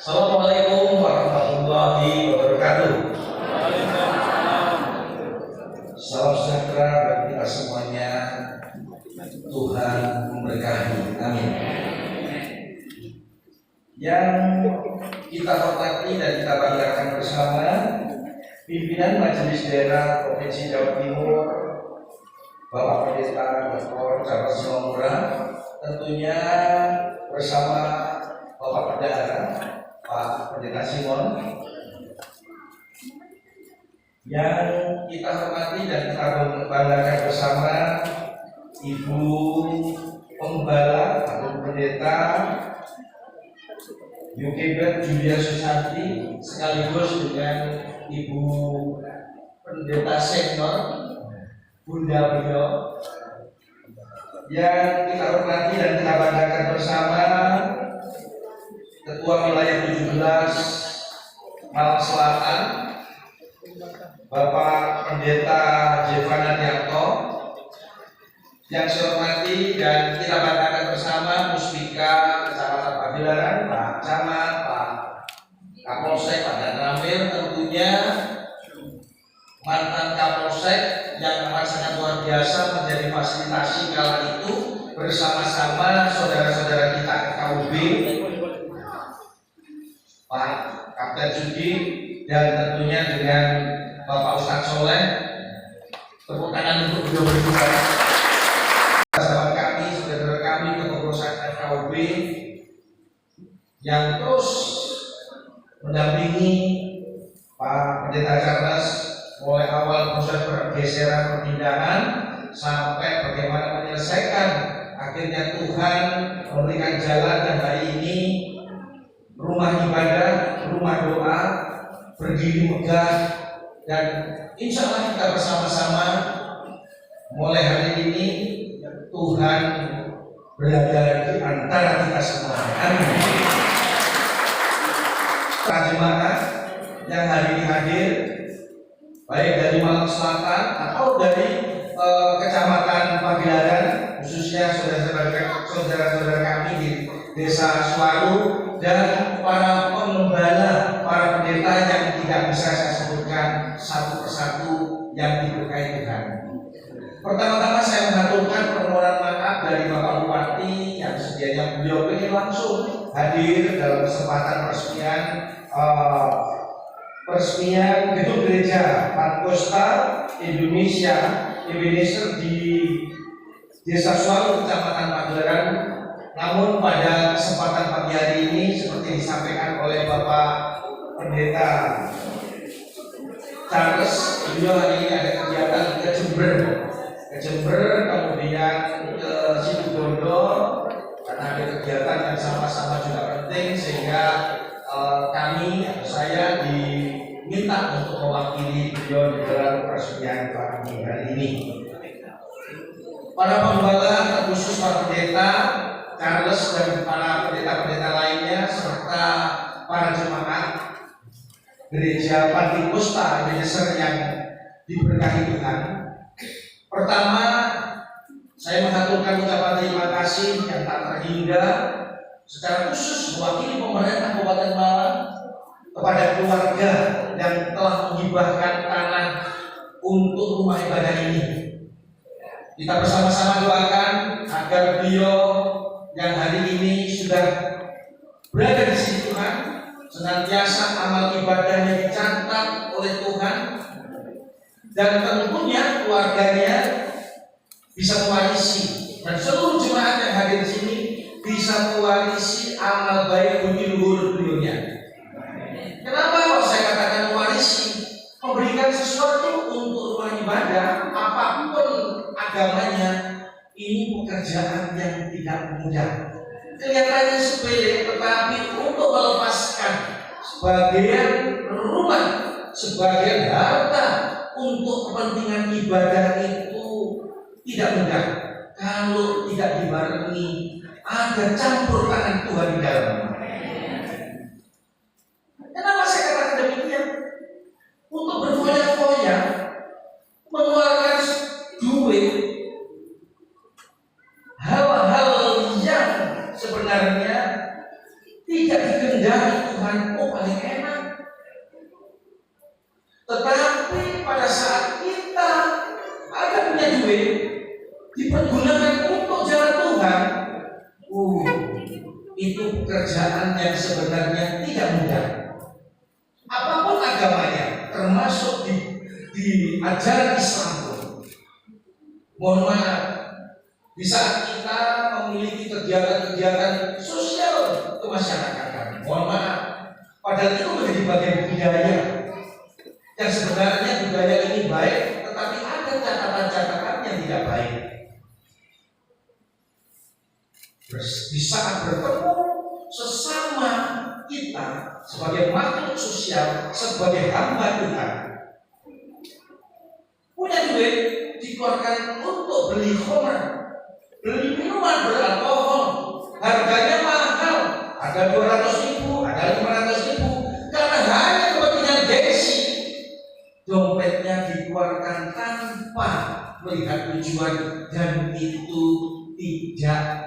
Assalamualaikum warahmatullahi wabarakatuh. Salam sejahtera bagi kita semuanya. Tuhan memberkati. Amin. Yang kita hormati dan kita banggakan bersama pimpinan Majelis Daerah Provinsi Jawa Timur, Bapak Pendeta Dr. Camat Sinomora, tentunya bersama Bapak Pendeta Pak Pendeta Simon, yang kita hormati dan kita banggakan bersama Ibu Pembala atau Pendeta Yukibet Julia Susanti, sekaligus dengan Ibu Pendeta Senior Bunda beliau, yang kita hormati dan kita banggakan bersama Ketua Wilayah 17 Malang Selatan, Bapak Pendeta Jevana Dianto, yang saya hormati dan kita banggakan bersama Muspika Kecamatan Pabilaran, Pak Camat, Pak Kapolsek, Pak Dan Ramil, tentunya mantan Kapolsek yang amat sangat luar biasa menjadi fasilitasi kala itu bersama-sama saudara-saudara kita KUB, Pak Kapten Sudi, dan tentunya dengan Bapak Ustadz Soleh. Tepuk tangan untuk beliau berdua. Sahabat kami, saudara kami, kepengurusan FKUB yang terus mendampingi Pak Pendeta Charles mulai awal proses pergeseran perpindahan sampai bagaimana menyelesaikan akhirnya Tuhan memberikan jalan, dan hari ini rumah ibadah, rumah doa berdiri megah, dan insya Allah kita bersama-sama mulai hari ini Tuhan berada di antara kita semua. Amin. Para jemaat yang hari ini hadir, baik dari Malang Selatan atau dari Kecamatan Pabilaran, khususnya saudara-saudara kami di Desa Suwaru, dan para pengembala, para pendeta yang tidak bisa saya sebutkan satu persatu yang diberkahi Tuhan. Pertama-tama saya mengaturkan permohonan maaf dari Bapak Bupati yang sedianya beliau ingin langsung hadir dalam kesempatan peresmian gedung gereja Pentecostal Indonesia Ebenezer di Desa Suwaru, Kecamatan Pabilaran. Namun pada kesempatan pagi hari ini, seperti disampaikan oleh Bapak Pendeta Charles, beliau hari ini ada kegiatan ke Jember ke Jember, kemudian ke Situbondo, karena ada kegiatan yang sama-sama juga penting, sehingga kami atau saya diminta untuk mewakili beliau di dalam peresmian pagi hari ini. Para pembala, khusus para pendeta Charles dan para pendeta-pendeta lainnya, serta para jemaat gereja Pantekosta Ebenezer yang diberkahi Tuhan. Pertama, saya mengaturkan ucapan terima kasih yang tak terhingga secara khusus mewakili pemerintah Kabupaten Malang kepada keluarga yang telah menghibahkan tanah untuk rumah ibadah ini. Kita bersama-sama doakan agar beliau yang hari ini sudah berada di sini Tuhan, senantiasa amal ibadahnya dicatat oleh Tuhan, dan tentunya keluarganya bisa mewarisi, dan seluruh jemaat yang hadir di sini bisa mewarisi amal baik budi luhur beliaunya. Kenapa kalau saya katakan mewarisi? Memberikan sesuatu untuk rumah ibadah, apapun agamanya, ini pekerjaan yang tidak mudah. Kelihatannya sepele, tetapi untuk melepaskan sebagian rumah, sebagian harta untuk kepentingan ibadah itu tidak mudah kalau tidak dibarengi ada campur tangan Tuhan di dalam. Kenapa saya katakan demikian? Untuk berfoya-foya mengeluarkan duit, hal-hal yang sebenarnya tidak dikehendaki Tuhan, paling enak. Tetapi pada saat kita ada punya duit, dipergunakan untuk jalan Tuhan, itu pekerjaan yang sebenarnya tidak mudah. Apapun agamanya, termasuk di ajaran Islam pun. Mohon maaf, di saat kita memiliki kegiatan-kegiatan sosial kemasyarakatan, mohon maaf, padahal itu menjadi bagian budaya yang sebenarnya budaya ini baik, tetapi ada catatan-catatan yang tidak baik. Di saat bertemu sesama kita sebagai makhluk sosial, sebagai hamba Tuhan, punya duit dikeluarkan untuk beli khamr, beli minuman beralkohol, harganya mahal, ada 200.000, ada 500.000, karena hanya kepentingan gengsi, dompetnya dikeluarkan tanpa melihat tujuan, dan itu tidak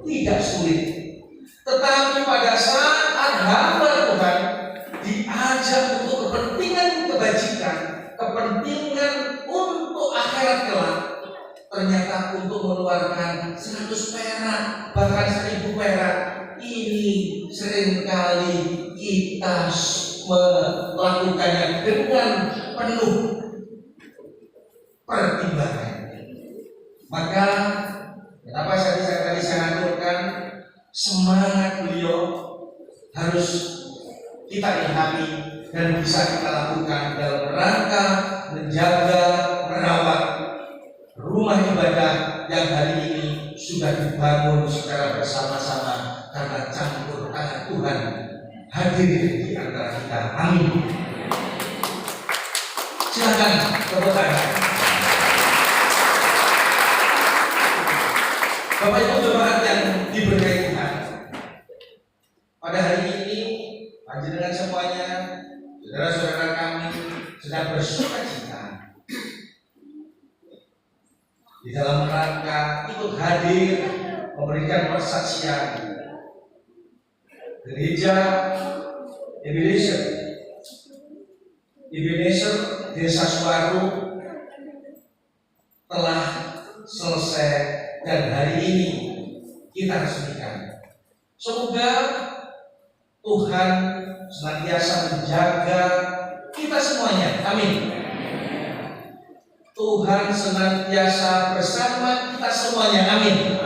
tidak sulit. Tetapi pada saat hamba Tuhan diajak untuk kepentingan kebajikan, kepentingan untuk akhirat kelak, ternyata untuk mengeluarkan 100 perak, bahkan 1000 perak, ini seringkali kita melakukannya dengan penuh pertimbangan. Maka kenapa tadi saya aturkan semangat beliau harus kita ilhami dan bisa kita lakukan dalam rangka menjaga, merawat rumah ibadah yang hari ini sudah dibangun secara bersama-sama karena campur tangan Tuhan hadir di antara kita. Amin. Silakan tepuk tangan. Bapak Ibu jemaat yang diberkahi Tuhan, pada hari ini panjenengan semuanya, saudara-saudara kami sedang bersukacita di dalam rangka ikut hadir memberikan persaksian gereja Ebenezer Desa Suwaru telah selesai. Dan hari ini kita resmikan. Semoga Tuhan senantiasa menjaga kita semuanya. Amin. Tuhan senantiasa bersama kita semuanya. Amin.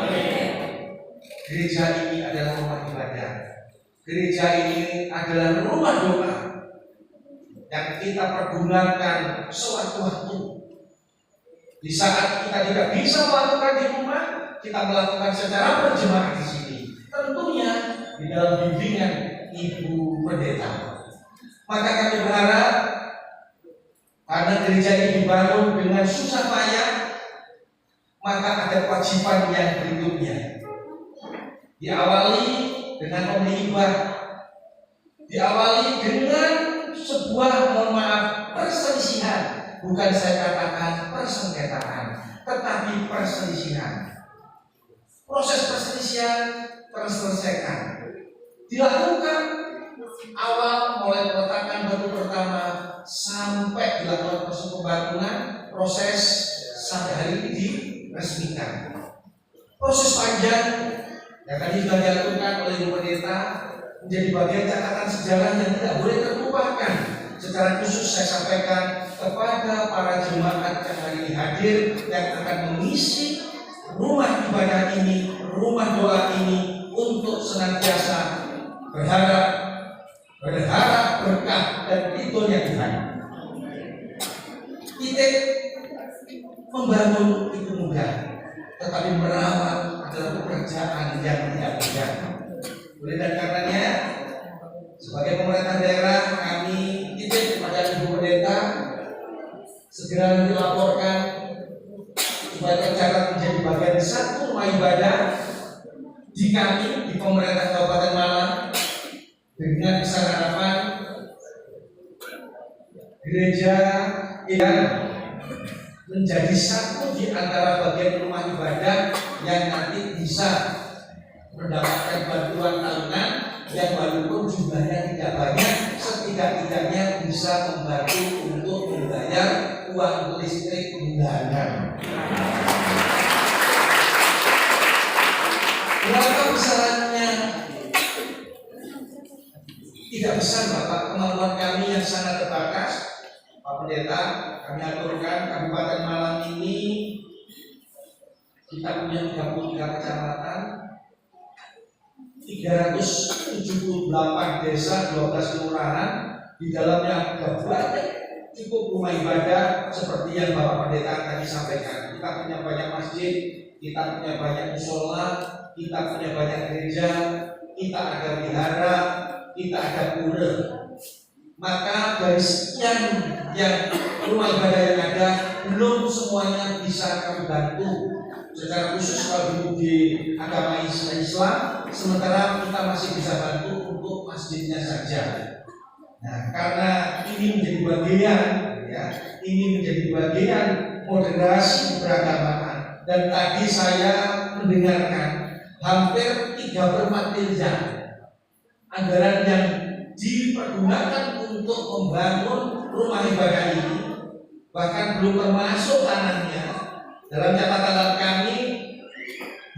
Gereja ini adalah rumah ibadah. Gereja ini adalah rumah doa yang kita pergunakan sewaktu-waktu Di saat kita tidak bisa melakukan di rumah, kita melakukan secara berjemaah di sini. Tentunya di dalam bimbingan Ibu Pendeta. Maka kami berharap karena gereja ini dibangun dengan susah payah, maka ada kewajiban yang berikutnya. Diawali dengan omnibus, diawali dengan sebuah, mohon maaf, perselisihan. Bukan saya katakan persengketaan, tetapi perselisihan. Proses perselisihan terselesaikan, dilakukan awal mulai peletakan batu pertama sampai dilakukan proses pembangunan, proses sampai hari ini diresmikan. Proses panjang yang tadi sudah dilakukan oleh Ibu Pendeta menjadi bagian catatan sejarah yang tidak boleh terlupakan. Secara khusus saya sampaikan kepada para jemaat yang hari ini hadir, yang akan mengisi rumah ibadah ini, rumah doa ini, untuk senantiasa berharap berkah dan ridhonya Tuhan. Titik membangun itu mudah, tetapi merawat adalah pekerjaan yang tidak mudah. Oleh dan karenanya, sebagai pemerintah daerah, kami titip kepada Ibu Pendeta segera dilaporkan supaya tercatat menjadi bagian satu rumah ibadah di kami di pemerintah Kabupaten Malang dengan besar harapan gereja yang menjadi satu di antara bagian rumah ibadah yang nanti bisa mendapatkan bantuan tahunan yang walaupun jumlahnya tidak banyak, setidak-tidaknya bisa membantu untuk membayar uang listrik bulanan. Berapa besarannya? Tidak besar Bapak, kemampuan kami yang sangat terbatas. Pak Pendeta, kami aturkan Kabupaten Malang ini kita punya 33 kecamatan, 378 desa, 12 kelurahan, di dalamnya ada banyak cukup rumah ibadah seperti yang Bapak Pendeta tadi sampaikan. Kita punya banyak masjid, kita punya banyak musola, kita punya banyak gereja, kita ada wihara, kita ada pura. Maka dari sekian yang rumah ibadah yang ada, belum semuanya bisa kami bantu. Secara khusus kalau di agama Islam, sementara kita masih bisa bantu untuk masjidnya saja. Nah, karena ini menjadi bagian, ya, ini menjadi bagian moderasi beragamaan. Dan tadi saya mendengarkan hampir 3/4 miliar anggaran yang dipergunakan untuk membangun rumah ibadah ini, bahkan belum termasuk tanahnya. Dalam catatan kami,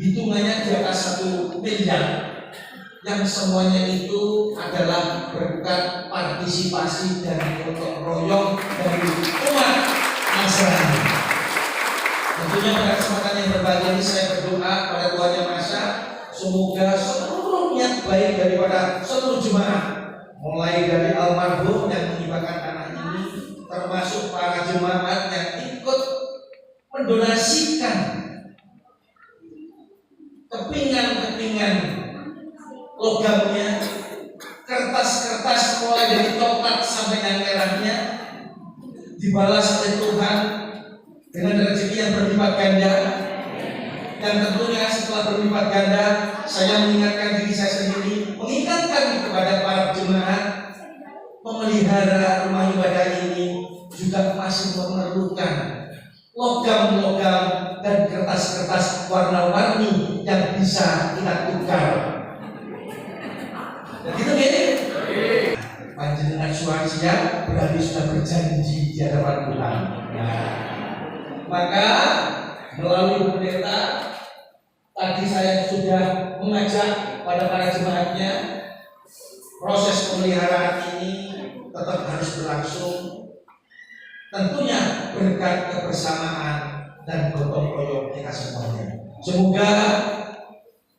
hitungannya di atas 1 miliar, yang semuanya itu adalah berkat partisipasi dan gotong royong dari umat Nasrani. Tentunya pada kesempatan yang berbahagia ini saya berdoa pada Tuhan Yang Maha Esa, semoga seluruh niat baik daripada seluruh jemaat, mulai dari almarhum yang menghibahkan tanah ini, termasuk para jemaat yang ikut mendonasikan kepingan logamnya, kertas-kertas mulai dari coklat sampai yang merahnya, dibalas oleh Tuhan dengan rezeki yang berlipat ganda. Dan tentunya setelah berlipat ganda, saya mengingatkan diri saya sendiri, mengingatkan kepada para jemaat, memelihara rumah ibadah ini juga masih memerlukan logam-logam dan kertas-kertas warna-warni yang bisa kita tukar. Dan gitu gini, panjenengan suarsia berarti sudah berjanji di hadapan Tuhan. Nah, maka melalui pendeta tadi saya sudah mengajak pada para jemaatnya, proses pemeliharaan ini tetap harus berlangsung, tentunya berkat kebersamaan dan gotong royong kita semuanya. Semoga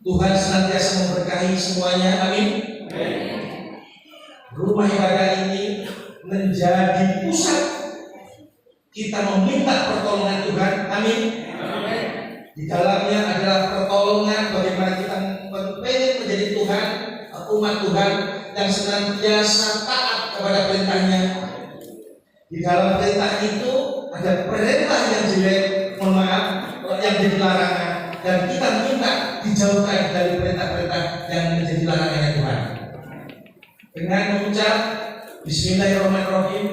Tuhan senantiasa memberkahi semuanya, amin. Rumah ibadah ini menjadi pusat kita meminta pertolongan Tuhan. Amin. Di dalamnya adalah pertolongan bagaimana kita pengen menjadi Tuhan, umat Tuhan yang senantiasa taat kepada perintahnya. Di dalam perintah itu ada perintah yang jelek, mohon maaf, yang jadi larangan, dan kita minta dijauhkan dari perintah-perintah yang menjadi larangannya Tuhan. Dengan mengucap Bismillahirrahmanirrahim,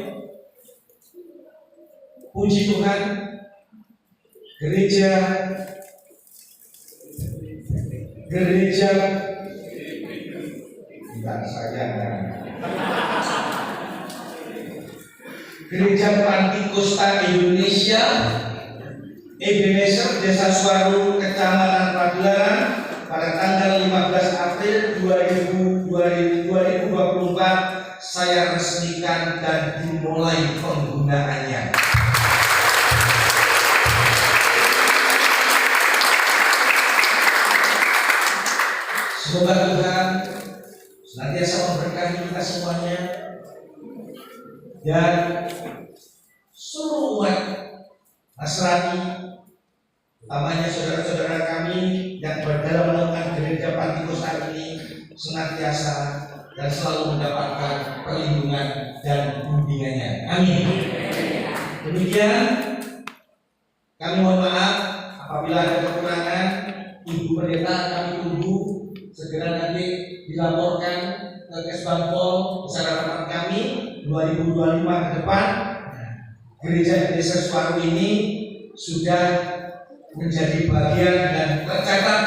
puji Tuhan, gereja tidak saya Gereja Pantikosta Indonesia Ebenezer Desa Suwaru, Kecamatan Pagelaran pada tanggal 15 April 2024 saya resmikan dan dimulai penggunaannya. Semoga Tuhan senantiasa memberkati kita semuanya dan seluruh umat Nasrani, utamanya saudara-saudara kami yang berdalam menemukan gereja Pantikosta ini senantiasa dan selalu mendapatkan perlindungan dan bimbingannya. Amin. Demikian kami mohon maaf apabila ada kekurangan. Ibu Pendeta kami tunggu segera nanti dilaporkan ke Kesbangpol bersama teman kami 2025 ke depan. Gereja Ebenezer Suwaru ini sudah menjadi bagian dan tercatat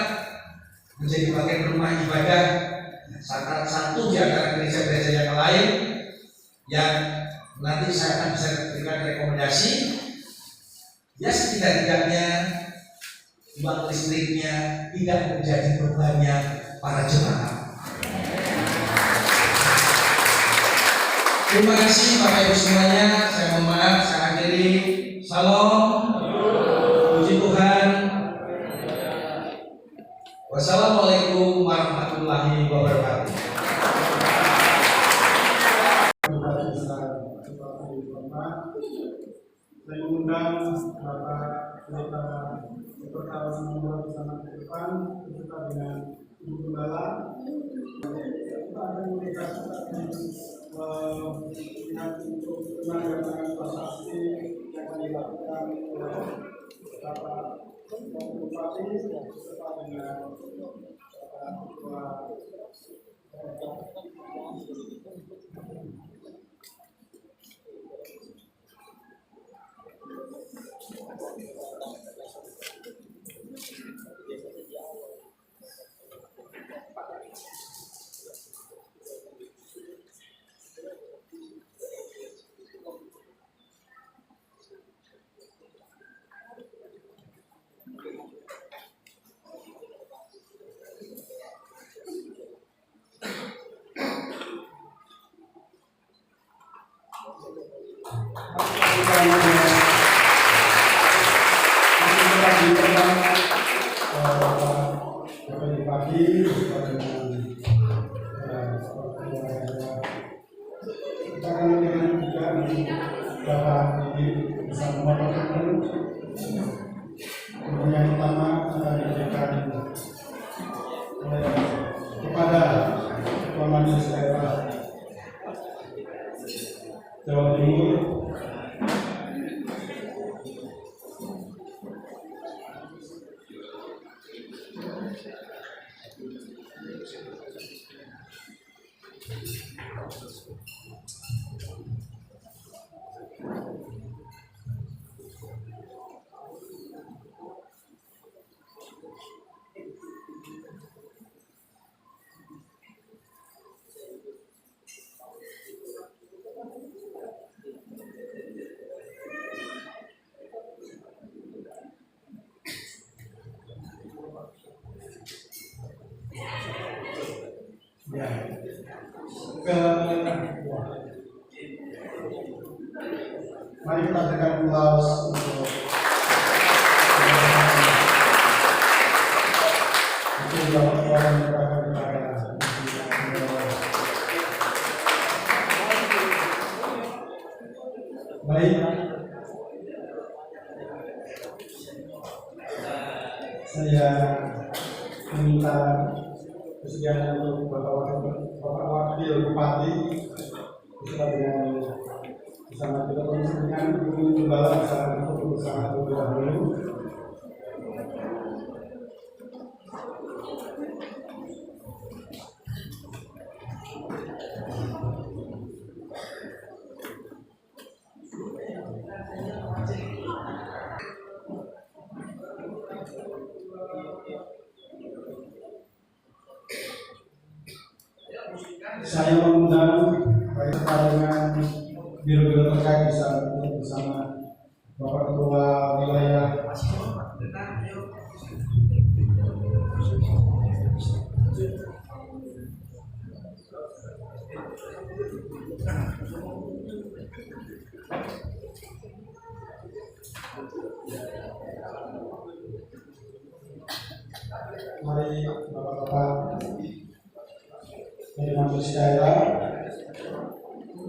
menjadi bagian rumah ibadah salah satu di antara gereja-gereja yang lain yang nanti saya akan bisa berikan rekomendasi ya setidak-tidaknya uang listriknya tidak menjadi bebannya para jemaat. Terima kasih Bapak Ibu semuanya. Saya mohon maaf, saya akhiri. Salam, puji Tuhan. Wassalamualaikum warahmatullahi wabarakatuh. Saya mengundang Bapak Pendeta berkawan membuat bersama ke depan beserta dengan Ibu Gembala. Kita akan mendekatkan lihat untuk penandatangan prasasti yang akan dilakukan oleh Bapak Bupati beserta dengan Bapak Ketua yang pertama akan diberikan kepada Ketua Majelis Daerah Jawa Timur ya. Mari kita berikan aplaus untuk orang baik. Saya meminta kesediaan untuk Bapak Wakil Bupati bersama kita dengan Ibu Gembala bersama terlebih dahulu. Saya mengundang dengan biro-biro terkait bisa bersama Bapak Ketua Wilayah mari Bapak-Bapak dari majelis daerah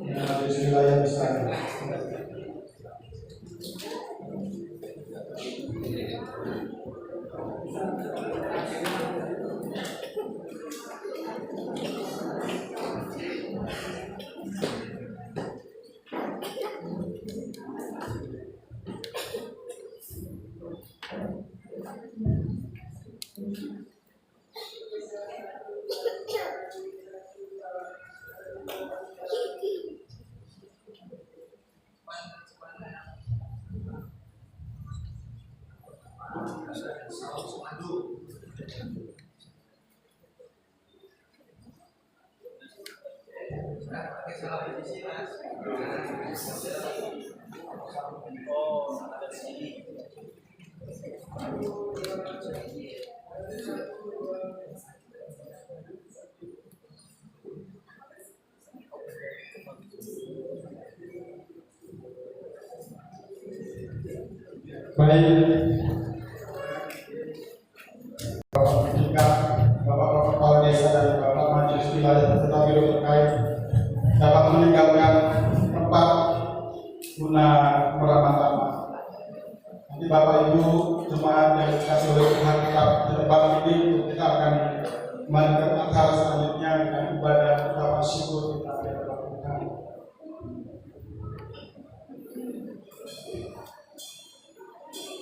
dan majelis wilayah bisa baik Bapak Pendidikan, Bapak Kepala Desa dan Bapak Majelis Wilayah serta biro terkait dapat meninggalkan tempat guna peramatan. Nanti Bapak Ibu jemaat yang dikasih oleh Tuhan tetap di tempat ini, kita akan melanjutkan acara selanjutnya dengan ibadah ucapan syukur kita kepada Tuhan.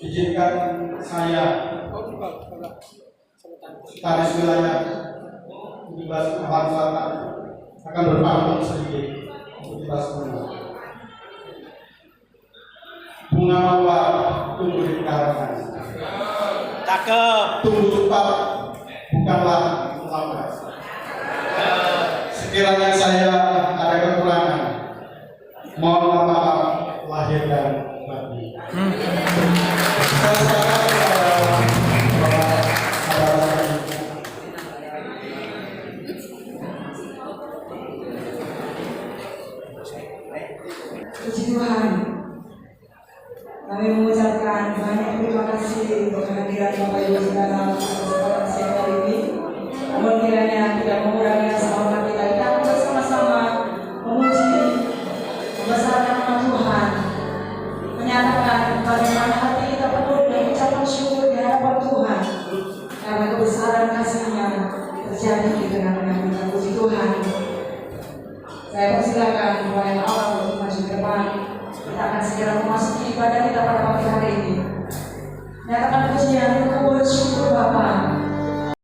Izinkan saya Sekretaris Wilayah Tugas Tuhan Selatan akan berpantun sedikit untuk kita semua. Bunga mawar tumbuh di karangan. Cakep. Tumbuh tetap bukanlah lambat. Sekiranya saya ada kekurangan, mohon maaf lahir dan batin. Saya serahkan kepada saudara-saudara. Puji Tuhan, kami mengucapkan banyak terima kasih untuk kehadiran Bapak Ibu Saudara pada kesempatan siang hari ini. Namun kiranya tidak mengurangi rasa hormat kita untuk bersama-sama memuji, membesarkan nama Tuhan, menyatakan bagaimana hati kita penuh dengan ucapan syukur di hadapan Tuhan karena kebesaran kasih-Nya terjadi di tengah-tengah kita. Puji Tuhan. Saya persilakan mulai awal untuk maju ke depan. Kita akan segera memasuki ibadah kita pada pagi hari ini.